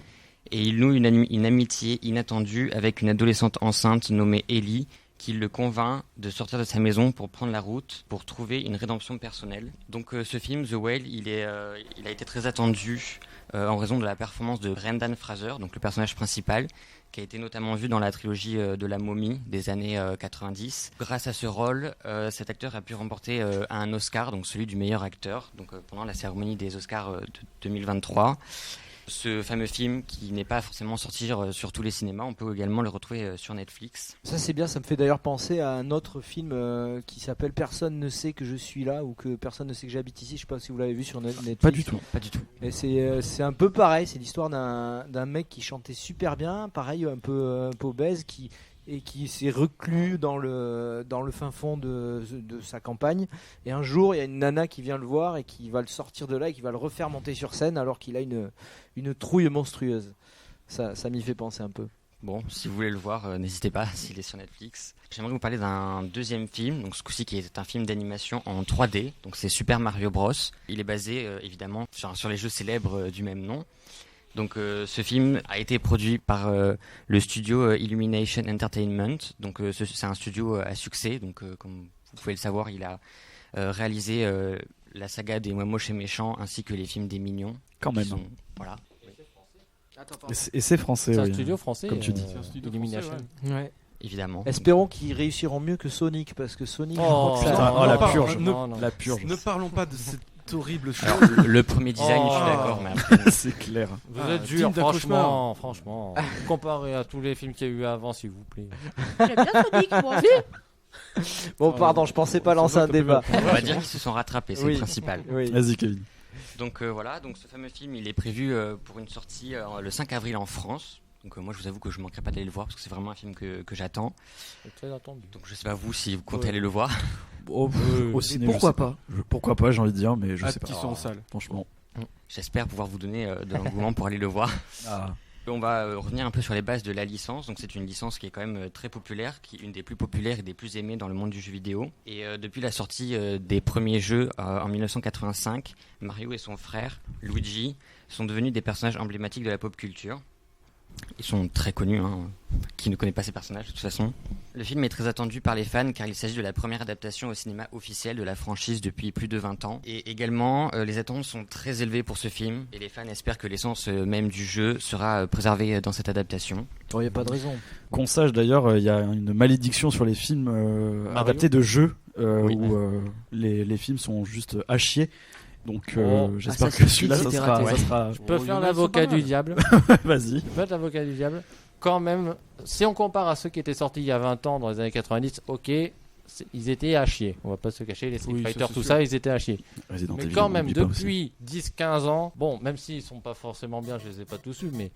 Speaker 18: Et il noue une amitié inattendue avec une adolescente enceinte nommée Ellie qui le convainc de sortir de sa maison pour prendre la route pour trouver une rédemption personnelle. Donc ce film, The Whale, il a été très attendu en raison de la performance de Brendan Fraser, donc le personnage principal, qui a été notamment vu dans la trilogie de La Momie des années 90. Grâce à ce rôle, cet acteur a pu remporter un Oscar, donc celui du meilleur acteur, donc pendant la cérémonie des Oscars de 2023. Ce fameux film qui n'est pas forcément sorti sur tous les cinémas, on peut également le retrouver sur Netflix.
Speaker 3: Ça c'est bien, ça me fait d'ailleurs penser à un autre film qui s'appelle Personne ne sait que je suis là ou que personne ne sait que j'habite ici. Je sais pas si vous l'avez vu sur Netflix.
Speaker 1: Pas du tout.
Speaker 3: Et c'est un peu pareil, c'est l'histoire d'un mec qui chantait super bien, pareil un peu obèse, qui s'est reclus dans le fin fond de sa campagne. Et un jour, il y a une nana qui vient le voir et qui va le sortir de là et qui va le refaire monter sur scène alors qu'il a une trouille monstrueuse. Ça m'y fait penser un peu.
Speaker 18: Bon, si vous voulez le voir, n'hésitez pas, s'il est sur Netflix. J'aimerais vous parler d'un deuxième film, donc ce coup-ci qui est un film d'animation en 3D, donc c'est Super Mario Bros. Il est basé évidemment sur les jeux célèbres du même nom. Donc ce film a été produit par le studio Illumination Entertainment. Donc c'est un studio à succès. Donc comme vous pouvez le savoir, il a réalisé la saga des Moches et Méchants ainsi que les films des Mignons.
Speaker 1: Quand même.
Speaker 18: Voilà.
Speaker 1: Et c'est français.
Speaker 11: C'est un
Speaker 1: oui,
Speaker 11: studio français,
Speaker 1: comme tu dis.
Speaker 11: C'est un studio Illumination.
Speaker 3: Français, ouais.
Speaker 18: Évidemment.
Speaker 3: Espérons qu'ils réussiront mieux que Sonic parce que Sonic.
Speaker 1: La purge.
Speaker 10: La purge. Ne parlons pas de cette horrible chose.
Speaker 18: Alors, le premier design, je suis d'accord, mais après...
Speaker 1: c'est clair.
Speaker 11: Vous êtes dur, franchement. Comparé à tous les films qu'il y a eu avant, s'il vous plaît.
Speaker 13: J'aime bien Sonic, moi aussi.
Speaker 3: Bon, pardon, je pensais pas lancer un débat.
Speaker 18: On va dire qu'ils se sont rattrapés, c'est le principal.
Speaker 3: Oui.
Speaker 1: Vas-y, Kevin.
Speaker 18: Donc voilà, donc ce fameux film, il est prévu pour une sortie le 5 avril en France. Donc moi, je vous avoue que je manquerai pas d'aller le voir parce que c'est vraiment un film que j'attends.
Speaker 11: Très attendu.
Speaker 18: Donc je sais pas vous si vous comptez aller le voir.
Speaker 1: Au ciné,
Speaker 3: pourquoi pas
Speaker 1: pourquoi pas, j'ai envie de dire, mais je sais pas.
Speaker 10: Petit en salle.
Speaker 1: Franchement.
Speaker 18: J'espère pouvoir vous donner de l'engouement pour aller le voir. On va revenir un peu sur les bases de la licence. Donc c'est une licence qui est quand même très populaire, qui est une des plus populaires et des plus aimées dans le monde du jeu vidéo. Et depuis la sortie des premiers jeux en 1985, Mario et son frère Luigi sont devenus des personnages emblématiques de la pop culture. Ils sont très connus, qui ne connaît pas ces personnages de toute façon. Le film est très attendu par les fans car il s'agit de la première adaptation au cinéma officielle de la franchise depuis plus de 20 ans. Et également, les attentes sont très élevées pour ce film et les fans espèrent que l'essence même du jeu sera préservée dans cette adaptation.
Speaker 3: Il n'y a pas de raison.
Speaker 1: Qu'on sache d'ailleurs, il y a une malédiction sur les films adaptés de jeux où les films sont juste à chier. Donc j'espère que celui-là ça sera...
Speaker 11: Je peux faire l'avocat du diable.
Speaker 1: Vas-y.
Speaker 11: Je peux être l'avocat du diable. Quand même, si on compare à ceux qui étaient sortis il y a 20 ans dans les années 90, ok, ils étaient à chier. On va pas se cacher, les Street Fighter, tout ça, ils étaient à chier. Mais quand même, depuis 10-15 ans, bon, même s'ils sont pas forcément bien, je les ai pas tous eus, mais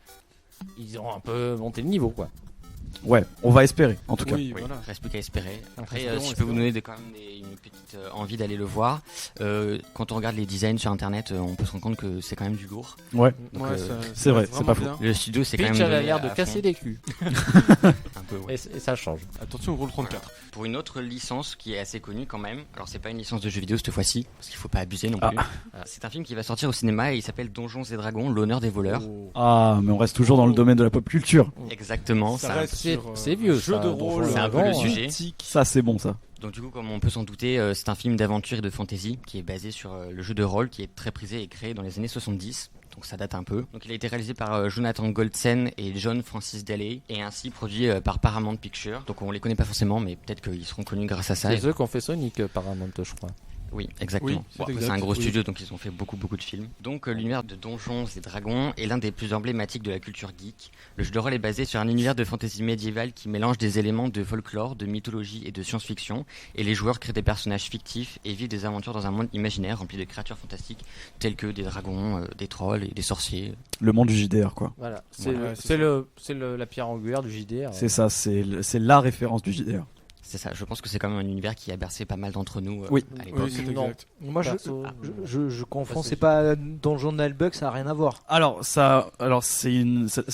Speaker 11: ils ont un peu monté le niveau, quoi.
Speaker 1: Ouais, on va espérer, en tout cas.
Speaker 18: Oui, reste plus qu'à espérer. Après, si je peux vous donner quand même une petite envie d'aller le voir, quand on regarde les designs sur internet, on peut se rendre compte que c'est quand même du lourd.
Speaker 1: Ouais,
Speaker 18: donc,
Speaker 1: c'est vrai, c'est pas faux.
Speaker 18: Le studio, c'est
Speaker 11: Pitch
Speaker 18: quand même.
Speaker 11: a l'air de casser des culs.
Speaker 18: Un peu, ouais.
Speaker 11: Et ça change.
Speaker 12: Attention au rôle 34.
Speaker 18: Pour une autre licence qui est assez connue quand même, alors c'est pas une licence de jeux vidéo cette fois-ci, parce qu'il faut pas abuser non plus. C'est un film qui va sortir au cinéma et il s'appelle Donjons et Dragons, l'honneur des voleurs.
Speaker 1: Ah, mais on reste toujours dans le domaine de la pop culture.
Speaker 18: Exactement,
Speaker 11: c'est vieux,
Speaker 18: jeu
Speaker 11: ça,
Speaker 18: de rôle, c'est un peu le sujet.
Speaker 1: Ça, c'est bon, ça.
Speaker 18: Donc du coup, comme on peut s'en douter, c'est un film d'aventure et de fantasy qui est basé sur le jeu de rôle qui est très prisé et créé dans les années 70. Donc ça date un peu. Donc il a été réalisé par Jonathan Goldsen et John Francis Daley et ainsi produit par Paramount Pictures. Donc on les connaît pas forcément, mais peut-être qu'ils seront connus grâce à ça.
Speaker 11: C'est eux qui ont fait Sonic, Paramount, je crois.
Speaker 18: Oui, exactement. C'est un gros studio, donc ils ont fait beaucoup de films. Donc l'univers de Donjons et Dragons est l'un des plus emblématiques de la culture geek. Le jeu de rôle est basé sur un univers de fantasy médiévale qui mélange des éléments de folklore, de mythologie et de science-fiction. Et les joueurs créent des personnages fictifs et vivent des aventures dans un monde imaginaire rempli de créatures fantastiques telles que des dragons, des trolls et des sorciers.
Speaker 1: Le monde du JDR, quoi.
Speaker 11: Voilà, c'est la pierre angulaire du JDR.
Speaker 1: C'est ça, c'est la référence du JDR.
Speaker 18: C'est ça, je pense que c'est quand même un univers qui a bercé pas mal d'entre nous à l'époque.
Speaker 3: Oui, c'est exact. Moi, je confonds, c'est pas Donjon Nullbug, ça a rien à voir.
Speaker 1: Alors c'est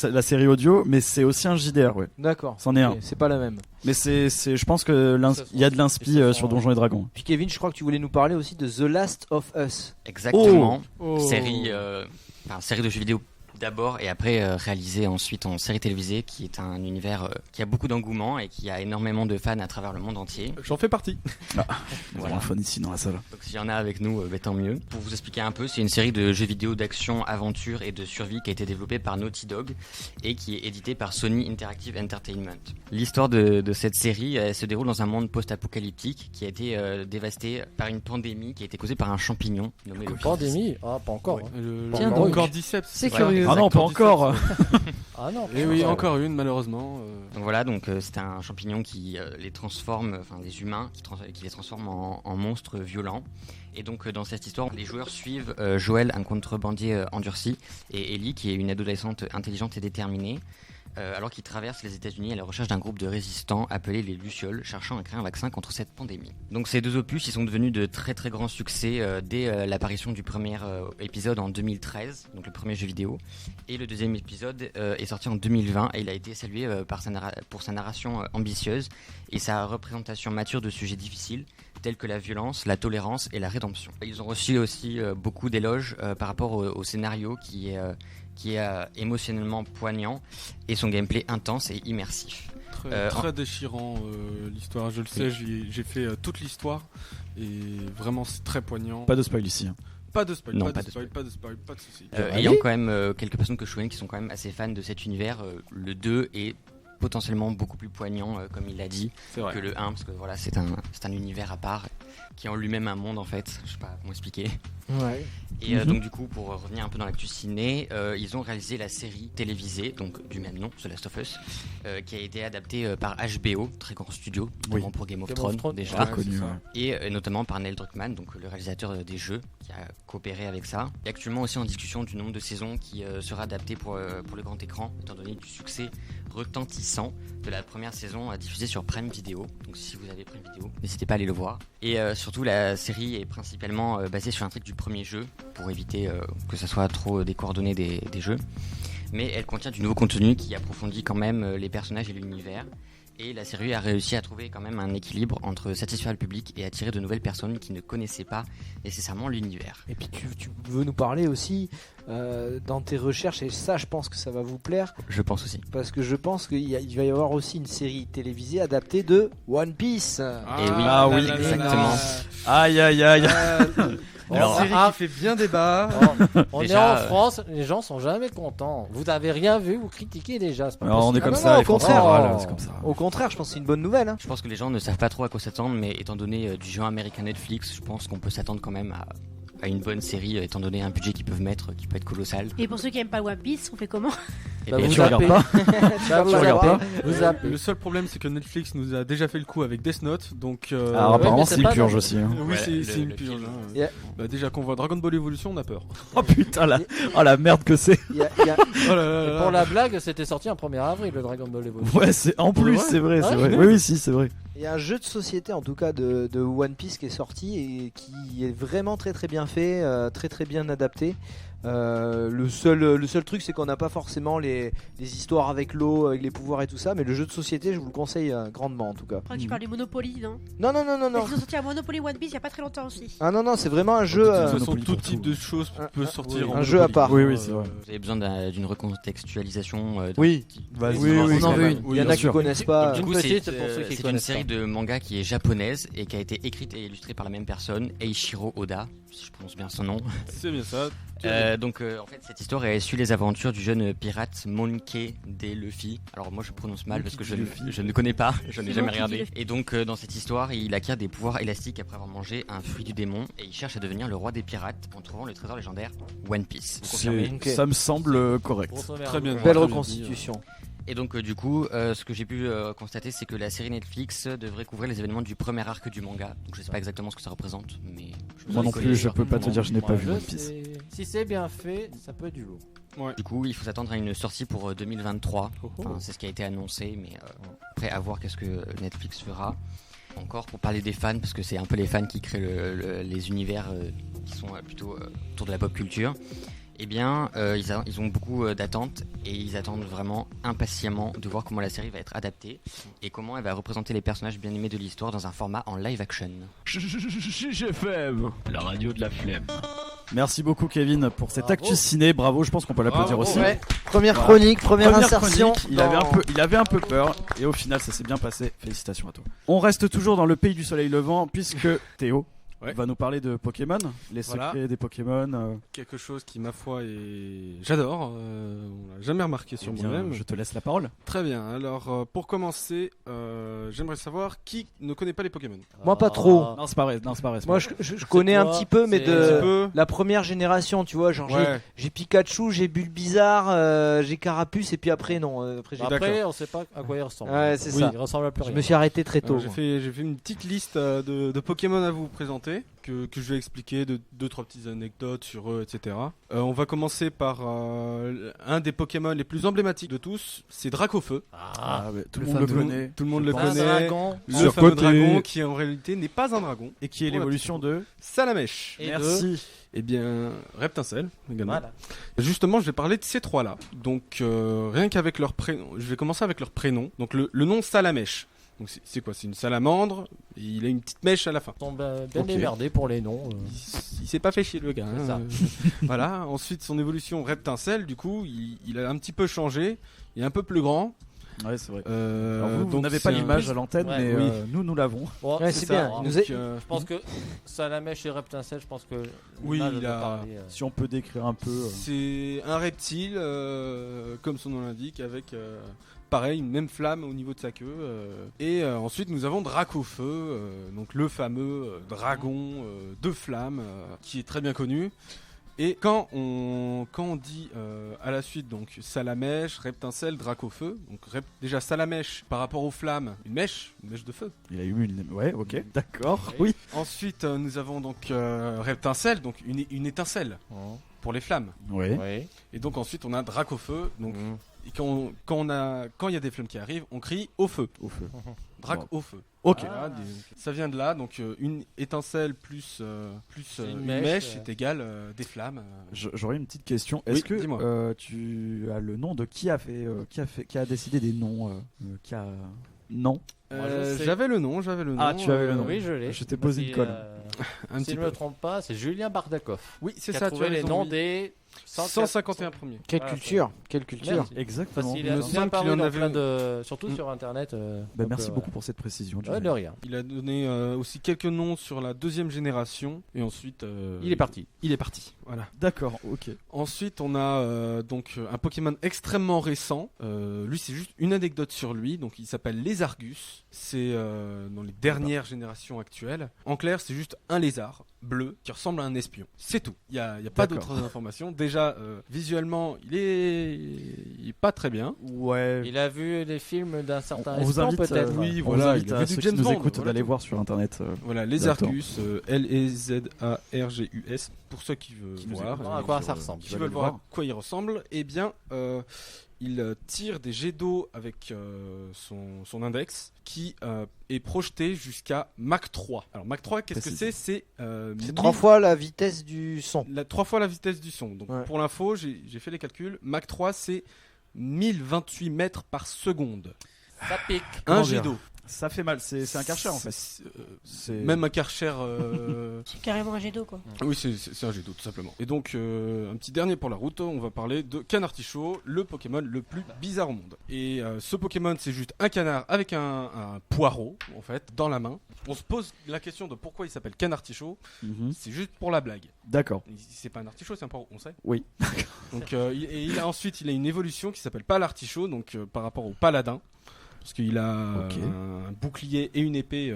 Speaker 1: la série audio, mais c'est aussi un JDR, ouais.
Speaker 3: D'accord.
Speaker 1: C'en est un.
Speaker 3: C'est pas la même.
Speaker 1: Mais je pense que il y a de l'inspi sur Donjons et Dragons.
Speaker 3: Puis Kevin, je crois que tu voulais nous parler aussi de The Last of Us.
Speaker 18: Exactement. Série de jeux vidéo d'abord et après réalisé ensuite en série télévisée qui est un univers qui a beaucoup d'engouement et qui a énormément de fans à travers le monde entier.
Speaker 12: J'en fais partie.
Speaker 1: Voilà, un fun ici dans la salle.
Speaker 18: Donc s'il y en a avec nous, tant mieux. Pour vous expliquer un peu, c'est une série de jeux vidéo d'action, aventure et de survie qui a été développée par Naughty Dog et qui est éditée par Sony Interactive Entertainment. L'histoire de cette série se déroule dans un monde post-apocalyptique qui a été dévasté par une pandémie qui a été causée par un champignon nommé le
Speaker 11: pandémie. Ah, pas encore.
Speaker 12: Tiens, donc Cordyceps.
Speaker 3: C'est curieux.
Speaker 1: Ah non, pas encore.
Speaker 11: Ah non.
Speaker 12: Et oui, encore une malheureusement.
Speaker 18: Donc voilà, c'est un champignon qui les transforme, enfin des humains, qui les transforme en monstres violents. Et donc dans cette histoire, les joueurs suivent Joël, un contrebandier endurci, et Ellie, qui est une adolescente intelligente et déterminée. Alors qu'ils traversent les États-Unis à la recherche d'un groupe de résistants appelés les Lucioles, cherchant à créer un vaccin contre cette pandémie. Donc ces deux opus, ils sont devenus de très très grands succès dès l'apparition du premier épisode en 2013, donc le premier jeu vidéo, et le deuxième épisode est sorti en 2020 et il a été salué pour sa narration ambitieuse et sa représentation mature de sujets difficiles tels que la violence, la tolérance et la rédemption. Ils ont reçu aussi beaucoup d'éloges par rapport au scénario qui est émotionnellement poignant et son gameplay intense et immersif.
Speaker 12: Très déchirant l'histoire, je le sais, j'ai fait toute l'histoire et vraiment c'est très poignant.
Speaker 1: Pas de spoil ici.
Speaker 12: Pas de spoil,
Speaker 18: non,
Speaker 12: pas de spoil, pas de soucis.
Speaker 18: Ayant quand même quelques personnes que je connais qui sont quand même assez fans de cet univers, le 2 est potentiellement beaucoup plus poignant, comme il l'a dit, que le 1, parce que voilà, c'est un univers à part qui est en lui-même un monde en fait, je sais pas comment expliquer.
Speaker 3: Ouais.
Speaker 18: Et donc du coup, pour revenir un peu dans l'actu ciné, ils ont réalisé la série télévisée donc du même nom, The Last of Us, qui a été adaptée par HBO, très grand studio, notamment pour Game of Thrones déjà,
Speaker 1: connu,
Speaker 18: et notamment par Neil Druckmann, donc le réalisateur des jeux, qui a coopéré avec ça. Il y a actuellement aussi en discussion du nombre de saisons qui sera adapté pour le grand écran, étant donné du succès retentissant de la première saison diffusée sur Prime Video. Donc si vous avez Prime Video, n'hésitez pas à aller le voir. Et surtout, la série est principalement basée sur l'intrigue du premier jeu, pour éviter que ça soit trop des coordonnées des jeux. Mais elle contient du nouveau contenu qui approfondit quand même les personnages et l'univers. Et la série a réussi à trouver quand même un équilibre entre satisfaire le public et attirer de nouvelles personnes qui ne connaissaient pas nécessairement l'univers.
Speaker 3: Et puis tu veux nous parler aussi dans tes recherches, et ça je pense que ça va vous plaire.
Speaker 18: Je pense aussi.
Speaker 3: Parce que je pense qu'il va y avoir aussi une série télévisée adaptée de One Piece.
Speaker 18: Oui, exactement.
Speaker 1: Aïe aïe aïe.
Speaker 10: Alors, série qui fait bien débat.
Speaker 11: On est en France, les gens sont jamais contents. Vous avez rien vu, vous critiquez déjà. C'est pas
Speaker 1: on est comme ça,
Speaker 3: au
Speaker 1: les
Speaker 3: contraire.
Speaker 1: Français, c'est comme ça.
Speaker 3: Au contraire, je pense que c'est une bonne nouvelle. Hein.
Speaker 18: Je pense que les gens ne savent pas trop à quoi s'attendre, mais étant donné du genre américain Netflix, je pense qu'on peut s'attendre quand même à une bonne série, étant donné un budget qu'ils peuvent mettre, qui peut être colossal.
Speaker 13: Et pour ceux qui aiment pas One Piece, on fait comment?
Speaker 18: Et
Speaker 1: Bah, tu regardes pas. Tu regardes pas.
Speaker 12: Le seul problème, c'est que Netflix nous a déjà fait le coup avec Death Note, donc.
Speaker 1: Alors apparemment, c'est une purge aussi. Hein.
Speaker 12: Oui, c'est une purge. Bah, déjà qu'on voit Dragon Ball Evolution, on a peur.
Speaker 1: Oh putain, la merde que c'est.
Speaker 11: Et pour la blague, c'était sorti un 1er avril, le Dragon Ball Evolution.
Speaker 1: Ouais, en plus, c'est vrai. Oui, si, c'est vrai.
Speaker 3: Il y a un jeu de société en tout cas de One Piece qui est sorti et qui est vraiment très très bien fait, très très bien adapté. Le seul truc c'est qu'on n'a pas forcément les histoires avec l'eau, avec les pouvoirs et tout ça, mais le jeu de société je vous le conseille grandement en tout cas.
Speaker 13: Je crois que tu parles du Monopoly, non?
Speaker 3: Non.
Speaker 13: Ils ont sorti un Monopoly One Piece il y a pas très longtemps aussi.
Speaker 3: Ah non, c'est vraiment un jeu.
Speaker 12: De toute façon, tout type de choses peut sortir.
Speaker 3: Un jeu à part.
Speaker 1: Oui, c'est vrai.
Speaker 18: Vous avez besoin d'une recontextualisation.
Speaker 3: Oui,
Speaker 18: on
Speaker 3: en veut une. Il y en a qui connaissent pas.
Speaker 18: Du coup,
Speaker 11: c'est
Speaker 18: une série de mangas qui est japonaise et qui a été écrite et illustrée par la même personne, Eiichiro Oda, si je prononce bien son nom.
Speaker 12: C'est bien ça.
Speaker 18: Donc en fait cette histoire elle suit les aventures du jeune pirate Monkey D. Luffy. Alors moi je prononce mal parce que je ne connais pas, je n'ai jamais regardé. Et donc dans cette histoire il acquiert des pouvoirs élastiques après avoir mangé un fruit du démon et il cherche à devenir le roi des pirates en trouvant le trésor légendaire One Piece.
Speaker 1: Ça me semble correct.
Speaker 12: Très bien.
Speaker 3: Belle reconstitution.
Speaker 18: Et donc du coup, ce que j'ai pu constater, c'est que la série Netflix devrait couvrir les événements du premier arc du manga. Donc je sais pas exactement ce que ça représente, mais
Speaker 1: moi non plus, je peux pas te dire, je n'ai pas vu One Piece.
Speaker 11: Si c'est bien fait, ça peut être du lourd.
Speaker 18: Ouais. Du coup, il faut s'attendre à une sortie pour 2023. Enfin, c'est ce qui a été annoncé, mais après à voir qu'est-ce que Netflix fera. Encore pour parler des fans, parce que c'est un peu les fans qui créent les univers qui sont plutôt autour de la pop culture. Eh bien, ils ont beaucoup d'attentes et ils attendent vraiment impatiemment de voir comment la série va être adaptée et comment elle va représenter les personnages bien aimés de l'histoire dans un format en live action.
Speaker 4: GFM, la radio de la flemme.
Speaker 1: Merci beaucoup Kevin pour cette actu ciné, bravo, je pense qu'on peut l'applaudir aussi.
Speaker 3: Ouais. Première chronique, première insertion.
Speaker 1: Il avait un peu peur et au final ça s'est bien passé, félicitations à toi. On reste toujours dans le pays du soleil levant puisque Théo va nous parler de Pokémon, les secrets des Pokémon.
Speaker 12: Quelque chose qui, ma foi, j'adore. On l'a jamais remarqué sur moi-même.
Speaker 1: Je te laisse la parole.
Speaker 12: Très bien. Alors, pour commencer, j'aimerais savoir qui ne connaît pas les Pokémon.
Speaker 3: Moi, pas trop.
Speaker 1: Non, c'est pas vrai.
Speaker 3: Moi, je connais un petit peu, mais de la première génération, tu vois. Genre, j'ai Pikachu, j'ai Bulbizarre, j'ai Carapuce, et puis après, non.
Speaker 11: Après, on sait pas à quoi il ressemble.
Speaker 3: Ouais, c'est ça.
Speaker 11: Il ressemble à plus rien.
Speaker 3: Je me suis arrêté très tôt.
Speaker 12: J'ai fait une petite liste de Pokémon à vous présenter. Que je vais expliquer, 2-3 petites anecdotes sur eux, etc. On va commencer par un des Pokémon les plus emblématiques de tous, c'est Dracofeu.
Speaker 1: Tout le monde le connaît.
Speaker 12: Tout le monde le connaît. Le fameux dragon qui en réalité n'est pas un dragon.
Speaker 1: Et qui est l'évolution de
Speaker 12: Salamèche.
Speaker 1: Merci.
Speaker 12: Eh bien, Reptincelle également.
Speaker 3: Voilà.
Speaker 12: Justement, je vais parler de ces trois-là. Donc, rien qu'avec leur prénom, je vais commencer avec leur prénom. Donc, le nom Salamèche. Donc c'est quoi? C'est une salamandre et il a une petite mèche à la fin.
Speaker 11: Ils sont bien démerdés pour les noms.
Speaker 12: Il s'est pas fait chier le gars.
Speaker 11: C'est ça.
Speaker 12: Voilà. Ensuite son évolution Reptincelle, du coup il a un petit peu changé. Il est un peu plus grand.
Speaker 1: Ouais, c'est vrai.
Speaker 12: Vous
Speaker 1: n'avez pas l'image à l'antenne, mais nous l'avons.
Speaker 11: Bon,
Speaker 3: c'est bien.
Speaker 11: Je pense que Salamèche et Reptincelle, je pense que
Speaker 1: si on peut décrire un peu.
Speaker 12: C'est un reptile, comme son nom l'indique, avec pareil, une même flamme au niveau de sa queue. Et ensuite, nous avons Dracofeu, donc le fameux dragon de flamme, qui est très bien connu. Et quand on dit à la suite, donc Salamèche, Reptincelle, Dracofeu, donc déjà Salamèche par rapport aux flammes, une mèche de feu.
Speaker 1: Il a eu une. Ouais, ok, d'accord. Oui.
Speaker 12: Ensuite, nous avons donc Reptincelle, donc une étincelle pour les flammes.
Speaker 1: Oui.
Speaker 12: Et donc ensuite, on a Dracofeu, donc. Et quand il y a des flammes qui arrivent, on crie au feu.
Speaker 1: Au feu.
Speaker 12: Drac au feu.
Speaker 1: Ok.
Speaker 12: Voilà, ça vient de là, donc une étincelle plus une mèche est égale des flammes.
Speaker 1: J'aurais une petite question. Est-ce que tu as le nom de qui a décidé des noms Non.
Speaker 12: J'avais le nom.
Speaker 1: Ah, tu avais le nom.
Speaker 11: Oui, je l'ai.
Speaker 1: Je t'ai posé une colle.
Speaker 11: Si je ne me trompe pas, c'est Julien Bardakov.
Speaker 12: Oui, c'est
Speaker 11: qui
Speaker 12: ça.
Speaker 11: a trouvé les noms des
Speaker 12: 151 premiers.
Speaker 3: Quelle culture, quelle culture.
Speaker 11: Merci.
Speaker 1: Exactement.
Speaker 11: Il a bien parlé dans plein de... Surtout sur Internet.
Speaker 1: Merci beaucoup pour cette précision.
Speaker 11: De rien.
Speaker 12: Il a donné aussi quelques noms sur la 2e génération et ensuite...
Speaker 11: Il est parti.
Speaker 12: Voilà.
Speaker 1: D'accord, ok.
Speaker 12: Ensuite, on a donc un Pokémon extrêmement récent. Lui, c'est juste une anecdote sur lui. Donc, il s'appelle Lézargus. C'est dans les dernières générations actuelles. En clair, c'est juste un lézard bleu qui ressemble à un espion. C'est tout. Il y a pas d'autres informations. Déjà, visuellement, il est pas très bien.
Speaker 1: Ouais.
Speaker 11: Il a vu des films d'un certain
Speaker 1: on vous invite
Speaker 11: peut-être.
Speaker 12: Oui,
Speaker 1: on
Speaker 12: voilà.
Speaker 1: vous invite à ceux qui nous écoutent d'aller voir sur Internet.
Speaker 12: Voilà, Lézargus, Lézargus, pour ceux qui veulent voir.
Speaker 11: À quoi ça ressemble.
Speaker 12: Qui veulent voir à quoi il ressemble, eh bien, il tire des jets d'eau avec son index qui est projeté jusqu'à Mach 3. Alors Mach 3, qu'est-ce que c'est? C'est
Speaker 3: 3 fois la vitesse du son.
Speaker 12: 3 fois la vitesse du son. Donc pour l'info, j'ai fait les calculs. Mach 3, c'est 1028 mètres par seconde.
Speaker 11: Ça pique.
Speaker 12: Un jet d'eau.
Speaker 1: Ça fait mal, c'est un Karcher en fait.
Speaker 12: Même un Karcher.
Speaker 13: C'est carrément un jet d'eau quoi.
Speaker 12: Oui, c'est un jet d'eau tout simplement. Et donc, un petit dernier pour la route, on va parler de Canartichaud, le Pokémon le plus bizarre au monde. Et ce Pokémon, c'est juste un canard avec un poireau en fait dans la main. On se pose la question de pourquoi il s'appelle Canartichaud. C'est juste pour la blague.
Speaker 1: D'accord.
Speaker 12: C'est pas un artichaut, c'est un poireau, on sait.
Speaker 1: Oui.
Speaker 12: Donc, ensuite, il a une évolution qui s'appelle Palartichaud, donc par rapport au paladin. Parce qu'il a un bouclier et une épée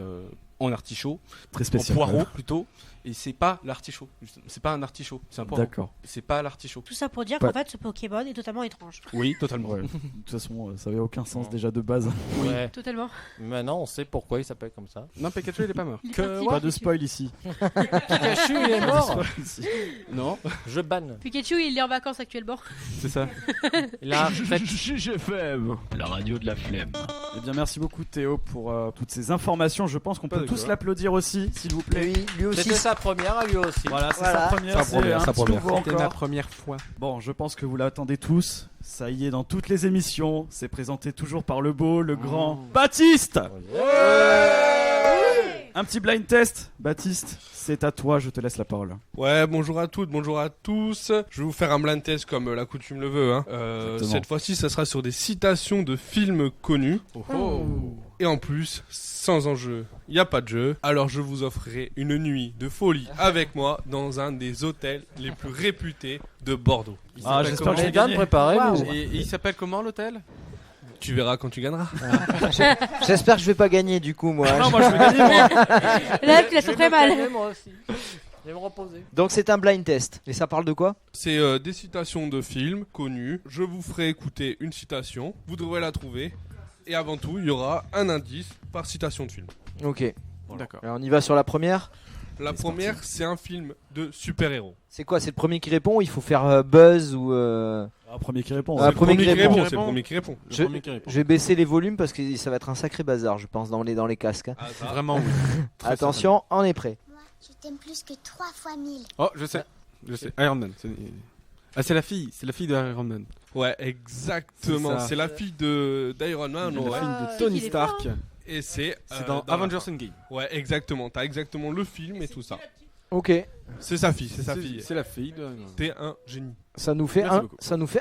Speaker 12: en artichaut.
Speaker 1: Très spécial.
Speaker 12: En poireau plutôt. Et c'est pas l'artichaut. C'est pas un artichaut, c'est un poireau.
Speaker 1: D'accord.
Speaker 12: C'est pas l'artichaut.
Speaker 13: Tout ça pour dire qu'en fait ce Pokémon est totalement étrange.
Speaker 12: Oui, totalement.
Speaker 1: Ouais. De toute façon, ça avait aucun sens déjà de base.
Speaker 11: Oui.
Speaker 13: Ouais. Totalement.
Speaker 11: Maintenant, on sait pourquoi il s'appelle comme ça.
Speaker 12: Non, Pikachu, il est pas mort.
Speaker 1: Pas de spoil ici.
Speaker 11: Pikachu, il est mort.
Speaker 12: Non.
Speaker 11: Je banne.
Speaker 13: Pikachu, il est en vacances actuellement.
Speaker 12: C'est ça.
Speaker 11: Il a
Speaker 4: GFM, la radio de la flemme.
Speaker 1: Eh bien, merci beaucoup Théo pour toutes ces informations. Je pense qu'on peut tous l'applaudir aussi, s'il vous plaît.
Speaker 3: Oui, lui aussi.
Speaker 11: C'était sa première à lui aussi.
Speaker 1: Voilà, c'est sa première.
Speaker 12: C'était ma première fois.
Speaker 1: Bon, je pense que vous l'attendez tous. Ça y est, dans toutes les émissions, c'est présenté toujours par le beau, le grand Baptiste. Un petit blind test, Baptiste, c'est à toi, je te laisse la parole.
Speaker 19: Ouais, bonjour à toutes, bonjour à tous. Je vais vous faire un blind test comme la coutume le veut. Hein. Cette fois-ci, ça sera sur des citations de films connus. Et en plus, sans enjeu, il n'y a pas de jeu. Alors je vous offrirai une nuit de folie avec moi dans un des hôtels les plus réputés de Bordeaux.
Speaker 1: J'espère que j'ai
Speaker 11: bien
Speaker 1: gagné.
Speaker 11: préparé.
Speaker 12: Et il s'appelle comment l'hôtel?
Speaker 19: Tu verras quand tu gagneras.
Speaker 3: J'espère que je vais pas gagner du coup moi.
Speaker 1: Non, moi je vais gagner moi.
Speaker 13: Là, tu l'as fait très mal.
Speaker 11: Moi aussi. Je vais me reposer.
Speaker 3: Donc c'est un blind test. Et ça parle de quoi?
Speaker 19: C'est des citations de films connus. Je vous ferai écouter une citation. Vous devrez la trouver. Et avant tout, il y aura un indice par citation de film.
Speaker 3: Ok.
Speaker 12: Voilà. D'accord.
Speaker 3: Alors on y va sur la première.
Speaker 19: La première, c'est un film de super-héros.
Speaker 3: C'est quoi? C'est le premier qui répond ou il faut faire buzz ou
Speaker 1: Premier qui répond.
Speaker 19: C'est le premier qui répond. C'est le premier qui répond.
Speaker 3: Je vais baisser les volumes parce que ça va être un sacré bazar, je pense, dans les casques. Hein.
Speaker 12: Vraiment, oui.
Speaker 3: Attention, on est prêt.
Speaker 17: Moi, je t'aime plus que 3 fois 1000.
Speaker 12: Oh, je sais. Iron Man. C'est la fille de Iron Man.
Speaker 19: Ouais, exactement. C'est la fille d'Iron Man.
Speaker 12: La fille de Tony Stark.
Speaker 19: Et c'est
Speaker 12: dans Avengers Endgame.
Speaker 19: Ouais, exactement. T'as exactement le film et tout ça.
Speaker 3: Ok.
Speaker 19: C'est sa fille.
Speaker 12: C'est la fille de.
Speaker 19: T'es un génie.
Speaker 3: Ça nous fait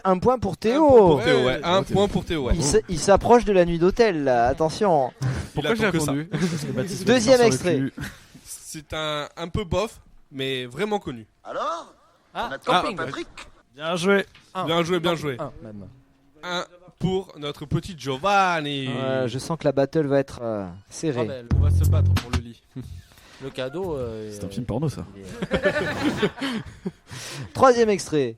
Speaker 3: un point pour Théo.
Speaker 19: Un point pour Théo, ouais.
Speaker 3: Il s'approche de la nuit d'hôtel là. Attention.
Speaker 12: Pourquoi j'ai répondu?
Speaker 3: Deuxième extrait.
Speaker 19: C'est un peu bof, mais vraiment connu.
Speaker 20: Alors on attend Patrick.
Speaker 1: Bien joué.
Speaker 19: Bien joué. Un pour notre petit Giovanni.
Speaker 3: Je sens que la battle va être serrée.
Speaker 12: On va se battre pour le lit.
Speaker 11: Le cadeau.
Speaker 1: C'est un film porno ça.
Speaker 3: Troisième extrait.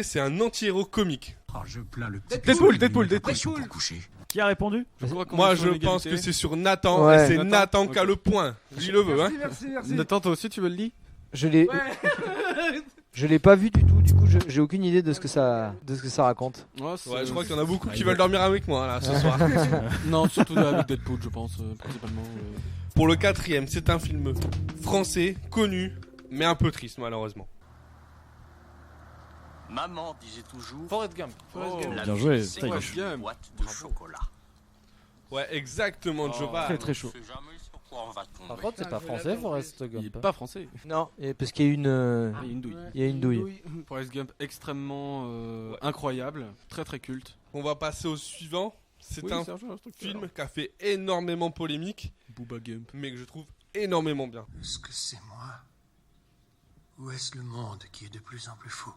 Speaker 19: C'est un anti-héros comique.
Speaker 20: Je plains le petit
Speaker 12: Deadpool.
Speaker 20: pour coucher.
Speaker 1: Qui a répondu?
Speaker 19: Moi je pense que c'est sur Nathan. Ouais. Et c'est Nathan qui a le point. Lui le veut.
Speaker 12: Merci. Nathan, toi aussi tu veux le lit?
Speaker 3: Je l'ai pas vu du tout, du coup j'ai aucune idée de ce que ça raconte.
Speaker 19: Ouais, je crois qu'il y en a beaucoup qui veulent dormir avec moi là ce soir.
Speaker 12: Non, surtout avec Deadpool, je pense, principalement.
Speaker 19: Pour le quatrième, c'est un film français, connu, mais un peu triste malheureusement.
Speaker 20: Maman disait toujours.
Speaker 11: Forrest Gump.
Speaker 1: Bien joué.
Speaker 20: C'est une boîte de chocolat.
Speaker 19: Ouais, exactement, Giovanni.
Speaker 1: Très chaud.
Speaker 11: Par contre, c'est pas français, Forrest Gump.
Speaker 12: Il est pas français.
Speaker 3: Non, parce qu'il y a une. Il y a une douille.
Speaker 12: Forrest Gump extrêmement incroyable, très très culte.
Speaker 19: On va passer au suivant. C'est un film qui a fait énormément polémique,
Speaker 12: Booba Gump,
Speaker 19: mais que je trouve énormément bien.
Speaker 20: Est-ce que c'est moi? Ou est-ce le monde qui est de plus en plus fou?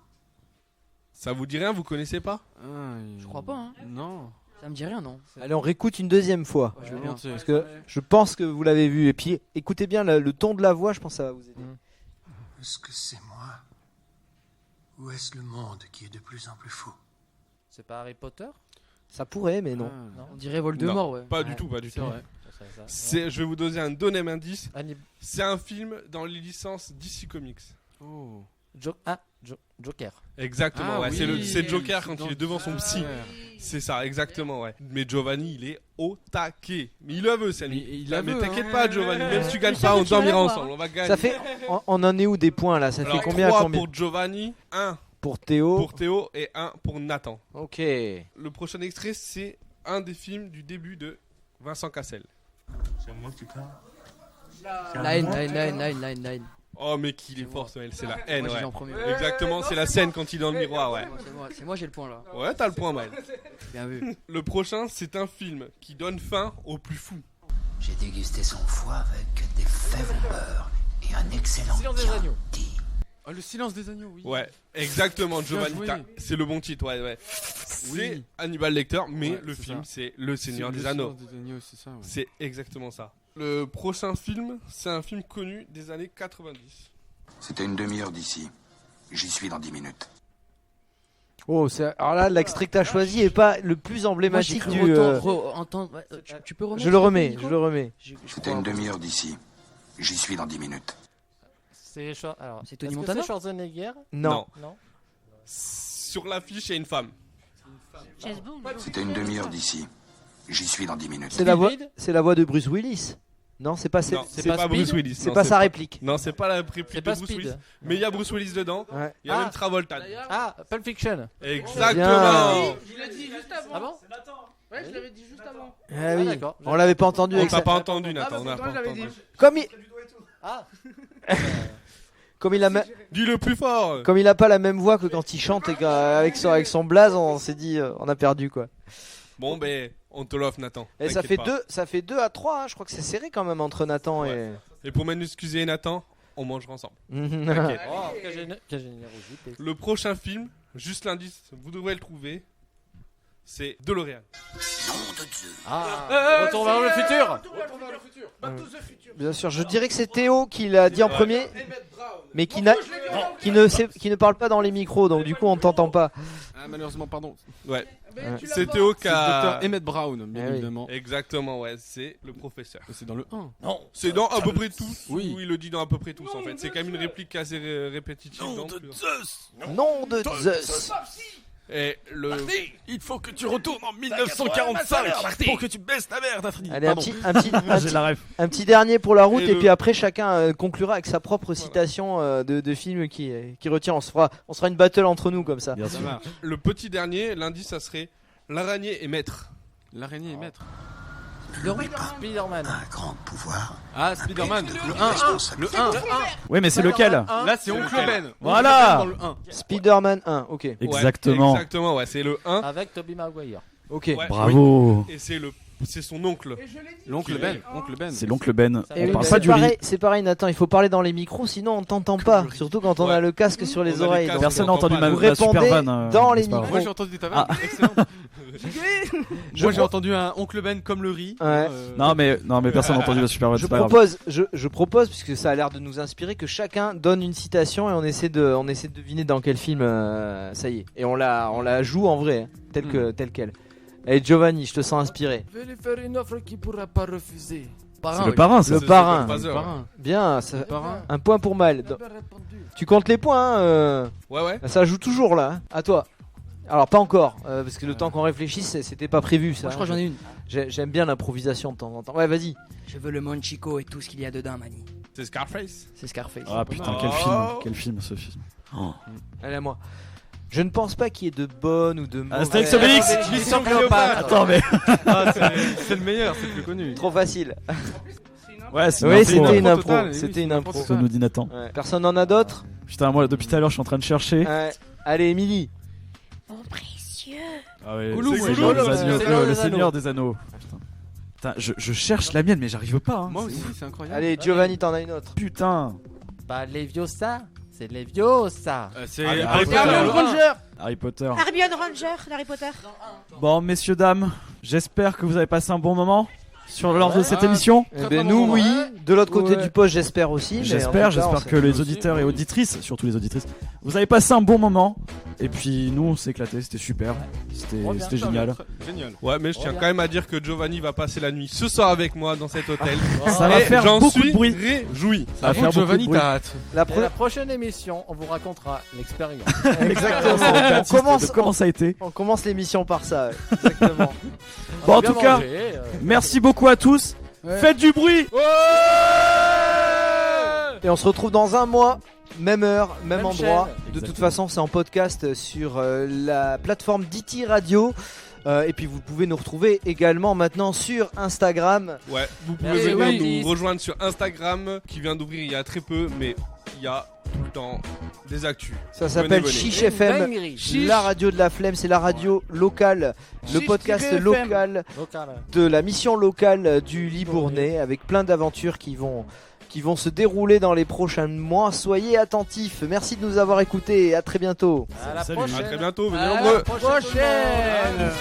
Speaker 19: Ça vous dit rien? Vous connaissez pas?
Speaker 15: Je crois pas. Hein.
Speaker 12: Non.
Speaker 15: Ça me dit rien, non.
Speaker 3: Allez, on réécoute une deuxième fois.
Speaker 15: Je veux bien.
Speaker 3: Parce que je pense que vous l'avez vu. Et puis, écoutez bien le ton de la voix, je pense que ça va vous aider.
Speaker 20: Est-ce que c'est moi? Ou est-ce le monde qui est de plus en plus fou?
Speaker 11: C'est pas Harry Potter?
Speaker 3: Ça pourrait, mais non.
Speaker 15: On dirait Voldemort,
Speaker 19: non,
Speaker 15: ouais.
Speaker 19: Pas du tout, pas du tout.
Speaker 11: Vrai.
Speaker 19: Je vais vous donner un deuxième indice. C'est un film dans les licences DC Comics.
Speaker 12: Oh.
Speaker 11: Joker.
Speaker 19: Exactement, ouais.
Speaker 12: Oui.
Speaker 19: C'est Joker quand il est devant son psy. C'est ça, exactement, ouais. Mais Giovanni, il est au taquet. Mais il le veut, c'est lui. Mais t'inquiète pas, Giovanni, même si tu gagnes pas, on dormira ensemble. On va gagner.
Speaker 3: Ça fait. On en est où des points là? Ça fait combien?
Speaker 19: 3 pour Giovanni, 1
Speaker 3: pour Théo
Speaker 19: et 1 pour Nathan.
Speaker 3: Ok.
Speaker 19: Le prochain extrait, c'est un des films du début de Vincent Cassel.
Speaker 20: C'est moi que tu parles?
Speaker 15: Nine.
Speaker 19: Oh, mais qu'il est fort, c'est la haine,
Speaker 15: moi,
Speaker 19: ouais.
Speaker 15: en premier.
Speaker 19: Exactement, c'est la scène quand il est dans le miroir, ouais.
Speaker 15: C'est moi, j'ai le point là.
Speaker 19: Ouais, t'as le point, Maël.
Speaker 15: Bien vu.
Speaker 19: Le prochain, c'est un film qui donne fin aux plus fous.
Speaker 20: J'ai dégusté son foie avec des fèves au beurre et un excellent Chianti.
Speaker 12: Oh, le silence des agneaux, oui.
Speaker 19: Ouais, exactement, Giovanni.
Speaker 12: joué.
Speaker 19: C'est le bon titre, ouais. C'est Hannibal Lecter, mais le film, c'est Le Seigneur des Anneaux.
Speaker 12: C'est ça, ouais.
Speaker 19: C'est exactement ça. Le prochain film, c'est un film connu des années 90.
Speaker 20: C'était une demi-heure d'ici. J'y suis dans 10 minutes.
Speaker 3: Oh, alors là, l'extrait que t'as choisi est pas le plus emblématique du.
Speaker 15: Tu peux remettre?
Speaker 3: Je le remets.
Speaker 20: C'était une demi-heure d'ici. J'y suis dans 10 minutes.
Speaker 11: C'est
Speaker 15: Tony Montana?
Speaker 11: C'est Schwarzenegger?
Speaker 3: Non.
Speaker 19: Sur l'affiche, il y a une femme.
Speaker 20: C'était une demi-heure d'ici. J'y suis dans 10 minutes.
Speaker 3: C'est la voix de Bruce Willis. Non, c'est pas
Speaker 19: Bruce Willis.
Speaker 3: C'est pas sa réplique.
Speaker 19: Non, c'est pas la réplique de Bruce Willis. Mais il y a Bruce Willis dedans.
Speaker 3: Ouais.
Speaker 19: Il y a même Travolta.
Speaker 11: Ah, Pulp Fiction.
Speaker 19: Exactement.
Speaker 5: Je l'ai dit juste avant.
Speaker 11: Ah bon?
Speaker 5: Ouais, je l'avais dit juste avant.
Speaker 3: Ah oui.
Speaker 11: D'accord.
Speaker 3: On l'avait pas entendu.
Speaker 19: On t'a pas entendu, Nathan.
Speaker 3: Comme il.
Speaker 11: Ah.
Speaker 3: Comme il a
Speaker 19: dis-le plus fort.
Speaker 3: Comme il a pas la même voix que quand il chante et avec son blaze, on s'est dit on a perdu quoi.
Speaker 19: Bon ben on te l'offre, Nathan.
Speaker 3: Et ça fait 2 à 3, hein. Je crois que c'est serré quand même entre Nathan et.
Speaker 19: Et pour m'excuser et Nathan, on mangera ensemble.
Speaker 3: Okay.
Speaker 11: Oh, quelle générosité.
Speaker 19: Le prochain film, juste l'indice, vous devrez le trouver. C'est DeLorean.
Speaker 11: Retour vers le futur.
Speaker 3: Bien sûr, je dirais que c'est Théo qui l'a dit en premier, mais qui ne parle pas dans les micros, donc du coup on t'entend pas.
Speaker 12: Ah, malheureusement, pardon.
Speaker 19: Ouais. C'est Théo qui a.
Speaker 12: C'est Dr. Emmett Brown, bien évidemment.
Speaker 19: Exactement, ouais, c'est le professeur.
Speaker 12: C'est dans le 1.
Speaker 19: Non, c'est dans à peu près tous.
Speaker 12: Oui,
Speaker 19: il le dit dans à peu près tous en fait. C'est quand même une réplique assez répétitive.
Speaker 3: Nom de Zeus.
Speaker 19: Et
Speaker 12: il faut que tu retournes en 1945 pour que tu baisses ta mère, Daphne.
Speaker 3: Allez, un petit dernier pour la route et puis après chacun conclura avec sa propre citation de film qui retient. On se fera une battle entre nous comme ça.
Speaker 19: Bien sûr. Le petit dernier, l'indice, ça serait l'araignée est maître.
Speaker 12: L'araignée est maître.
Speaker 11: Spider-Man.
Speaker 20: Un grand pouvoir.
Speaker 12: Ah, Spider-Man, le 1.
Speaker 1: Oui, mais c'est lequel?
Speaker 12: Là, c'est Oncle Ben.
Speaker 1: Voilà.
Speaker 3: Spider-Man 1, ok.
Speaker 1: Exactement.
Speaker 19: Ouais, exactement, ouais, c'est le 1.
Speaker 11: Avec Tobey Maguire.
Speaker 3: Ok.
Speaker 19: Ouais,
Speaker 1: bravo.
Speaker 19: Oui. Et c'est son oncle.
Speaker 12: L'oncle Ben.
Speaker 1: C'est l'oncle Ben.
Speaker 3: Et
Speaker 1: on parle pas du lit.
Speaker 3: C'est pareil, Nathan, il faut parler dans les micros, sinon on t'entend pas. Surtout quand on a le casque sur les oreilles.
Speaker 1: Personne n'a entendu
Speaker 3: vous
Speaker 1: ma super
Speaker 3: répondez
Speaker 1: vanne.
Speaker 3: dans les micros.
Speaker 12: Moi j'ai entendu ta vanne. Excellent. Moi j'ai entendu un oncle Ben comme le riz.
Speaker 3: Ouais.
Speaker 1: Non mais personne n'a entendu la super vanne.
Speaker 3: Je propose, puisque ça a l'air de nous inspirer, que chacun donne une citation et on essaie de deviner dans quel film ça y est. Et on la joue en vrai, telle quelle. Allez Giovanni, je te sens inspiré.
Speaker 11: Je vais lui faire une offre qu'il pourra pas refuser.
Speaker 1: C'est le parrain, ça.
Speaker 3: Le parrain. Bien, un point pour Mal. Tu comptes les points, hein
Speaker 19: Ouais.
Speaker 3: Ça joue toujours là. À toi. Alors pas encore, parce que le temps qu'on réfléchisse, c'était pas prévu ça.
Speaker 15: Moi je crois que j'en ai une.
Speaker 3: J'aime bien l'improvisation de temps en temps. Ouais, vas-y.
Speaker 15: Je veux le Monchico et tout ce qu'il y a dedans, Mani.
Speaker 19: C'est Scarface.
Speaker 15: C'est Scarface.
Speaker 1: Ah putain, quel film ce film. Oh.
Speaker 3: Allez à moi. Je ne pense pas qu'il y ait de bonnes ou de mauvaises.
Speaker 1: Astérix Obélix.
Speaker 3: Mission Cléopâtre.
Speaker 1: Attends mais.
Speaker 12: C'est le meilleur, c'est le plus connu.
Speaker 3: Trop facile.
Speaker 1: Ouais, c'est
Speaker 3: oui, c'était une impro.
Speaker 12: Total,
Speaker 3: C'était
Speaker 12: oui,
Speaker 3: une impro.
Speaker 1: Ça nous dit Nathan.
Speaker 3: Ouais. Personne n'en a d'autres?
Speaker 1: Putain, moi depuis tout à l'heure, je suis en train de chercher.
Speaker 3: Allez, Émilie.
Speaker 13: Mon précieux.
Speaker 1: Ah ouais,
Speaker 3: Gollum,
Speaker 1: c'est
Speaker 3: Gollum,
Speaker 1: le Seigneur des Anneaux. Putain, je cherche la mienne, mais j'arrive pas. Hein.
Speaker 12: Moi aussi, c'est incroyable.
Speaker 3: Allez, Giovanni, t'en as une autre.
Speaker 1: Putain.
Speaker 11: Pas Leviosa, c'est Leviosa.
Speaker 12: C'est
Speaker 1: Harry Potter. Harry Potter.
Speaker 13: Hermione Ranger d'Harry Potter.
Speaker 1: Bon, messieurs, dames, j'espère que vous avez passé un bon moment lors de cette émission.
Speaker 3: Eh ben nous, oui. De l'autre côté du poste, j'espère aussi.
Speaker 1: J'espère que les auditeurs et auditrices, surtout les auditrices, vous avez passé un bon moment. Et puis nous, on s'est éclaté, c'était super. C'était génial.
Speaker 19: Ouais, mais je tiens quand même à dire que Giovanni va passer la nuit ce soir avec moi dans cet hôtel.
Speaker 1: Ça va faire beaucoup de bruit.
Speaker 19: Réjoui.
Speaker 1: Ça va faire
Speaker 12: Giovanni,
Speaker 1: beaucoup de bruit.
Speaker 12: t'as hâte.
Speaker 11: La prochaine émission, on vous racontera l'expérience.
Speaker 3: Exactement.
Speaker 1: Comment ça a été.
Speaker 3: On commence l'émission par ça. Exactement.
Speaker 1: Bon, en tout cas, merci beaucoup à tous. Faites du bruit.
Speaker 3: Et on se retrouve dans un mois. Même heure, même endroit.
Speaker 11: Chaîne.
Speaker 3: De toute façon, c'est en podcast sur la plateforme d'IT Radio. Et puis vous pouvez nous retrouver également maintenant sur Instagram.
Speaker 19: Ouais, vous pouvez venir nous rejoindre sur Instagram qui vient d'ouvrir il y a très peu, mais il y a tout le temps des actus.
Speaker 3: Ça s'appelle Chiche FM, la radio de la flemme, c'est la radio locale, le podcast local de la mission locale du Libournais avec plein d'aventures qui vont se dérouler dans les prochains mois. Soyez attentifs. Merci de nous avoir écoutés et à très bientôt.
Speaker 11: À la prochaine.
Speaker 19: À très bientôt. Venez
Speaker 11: à
Speaker 19: nombreux.
Speaker 11: la prochaine.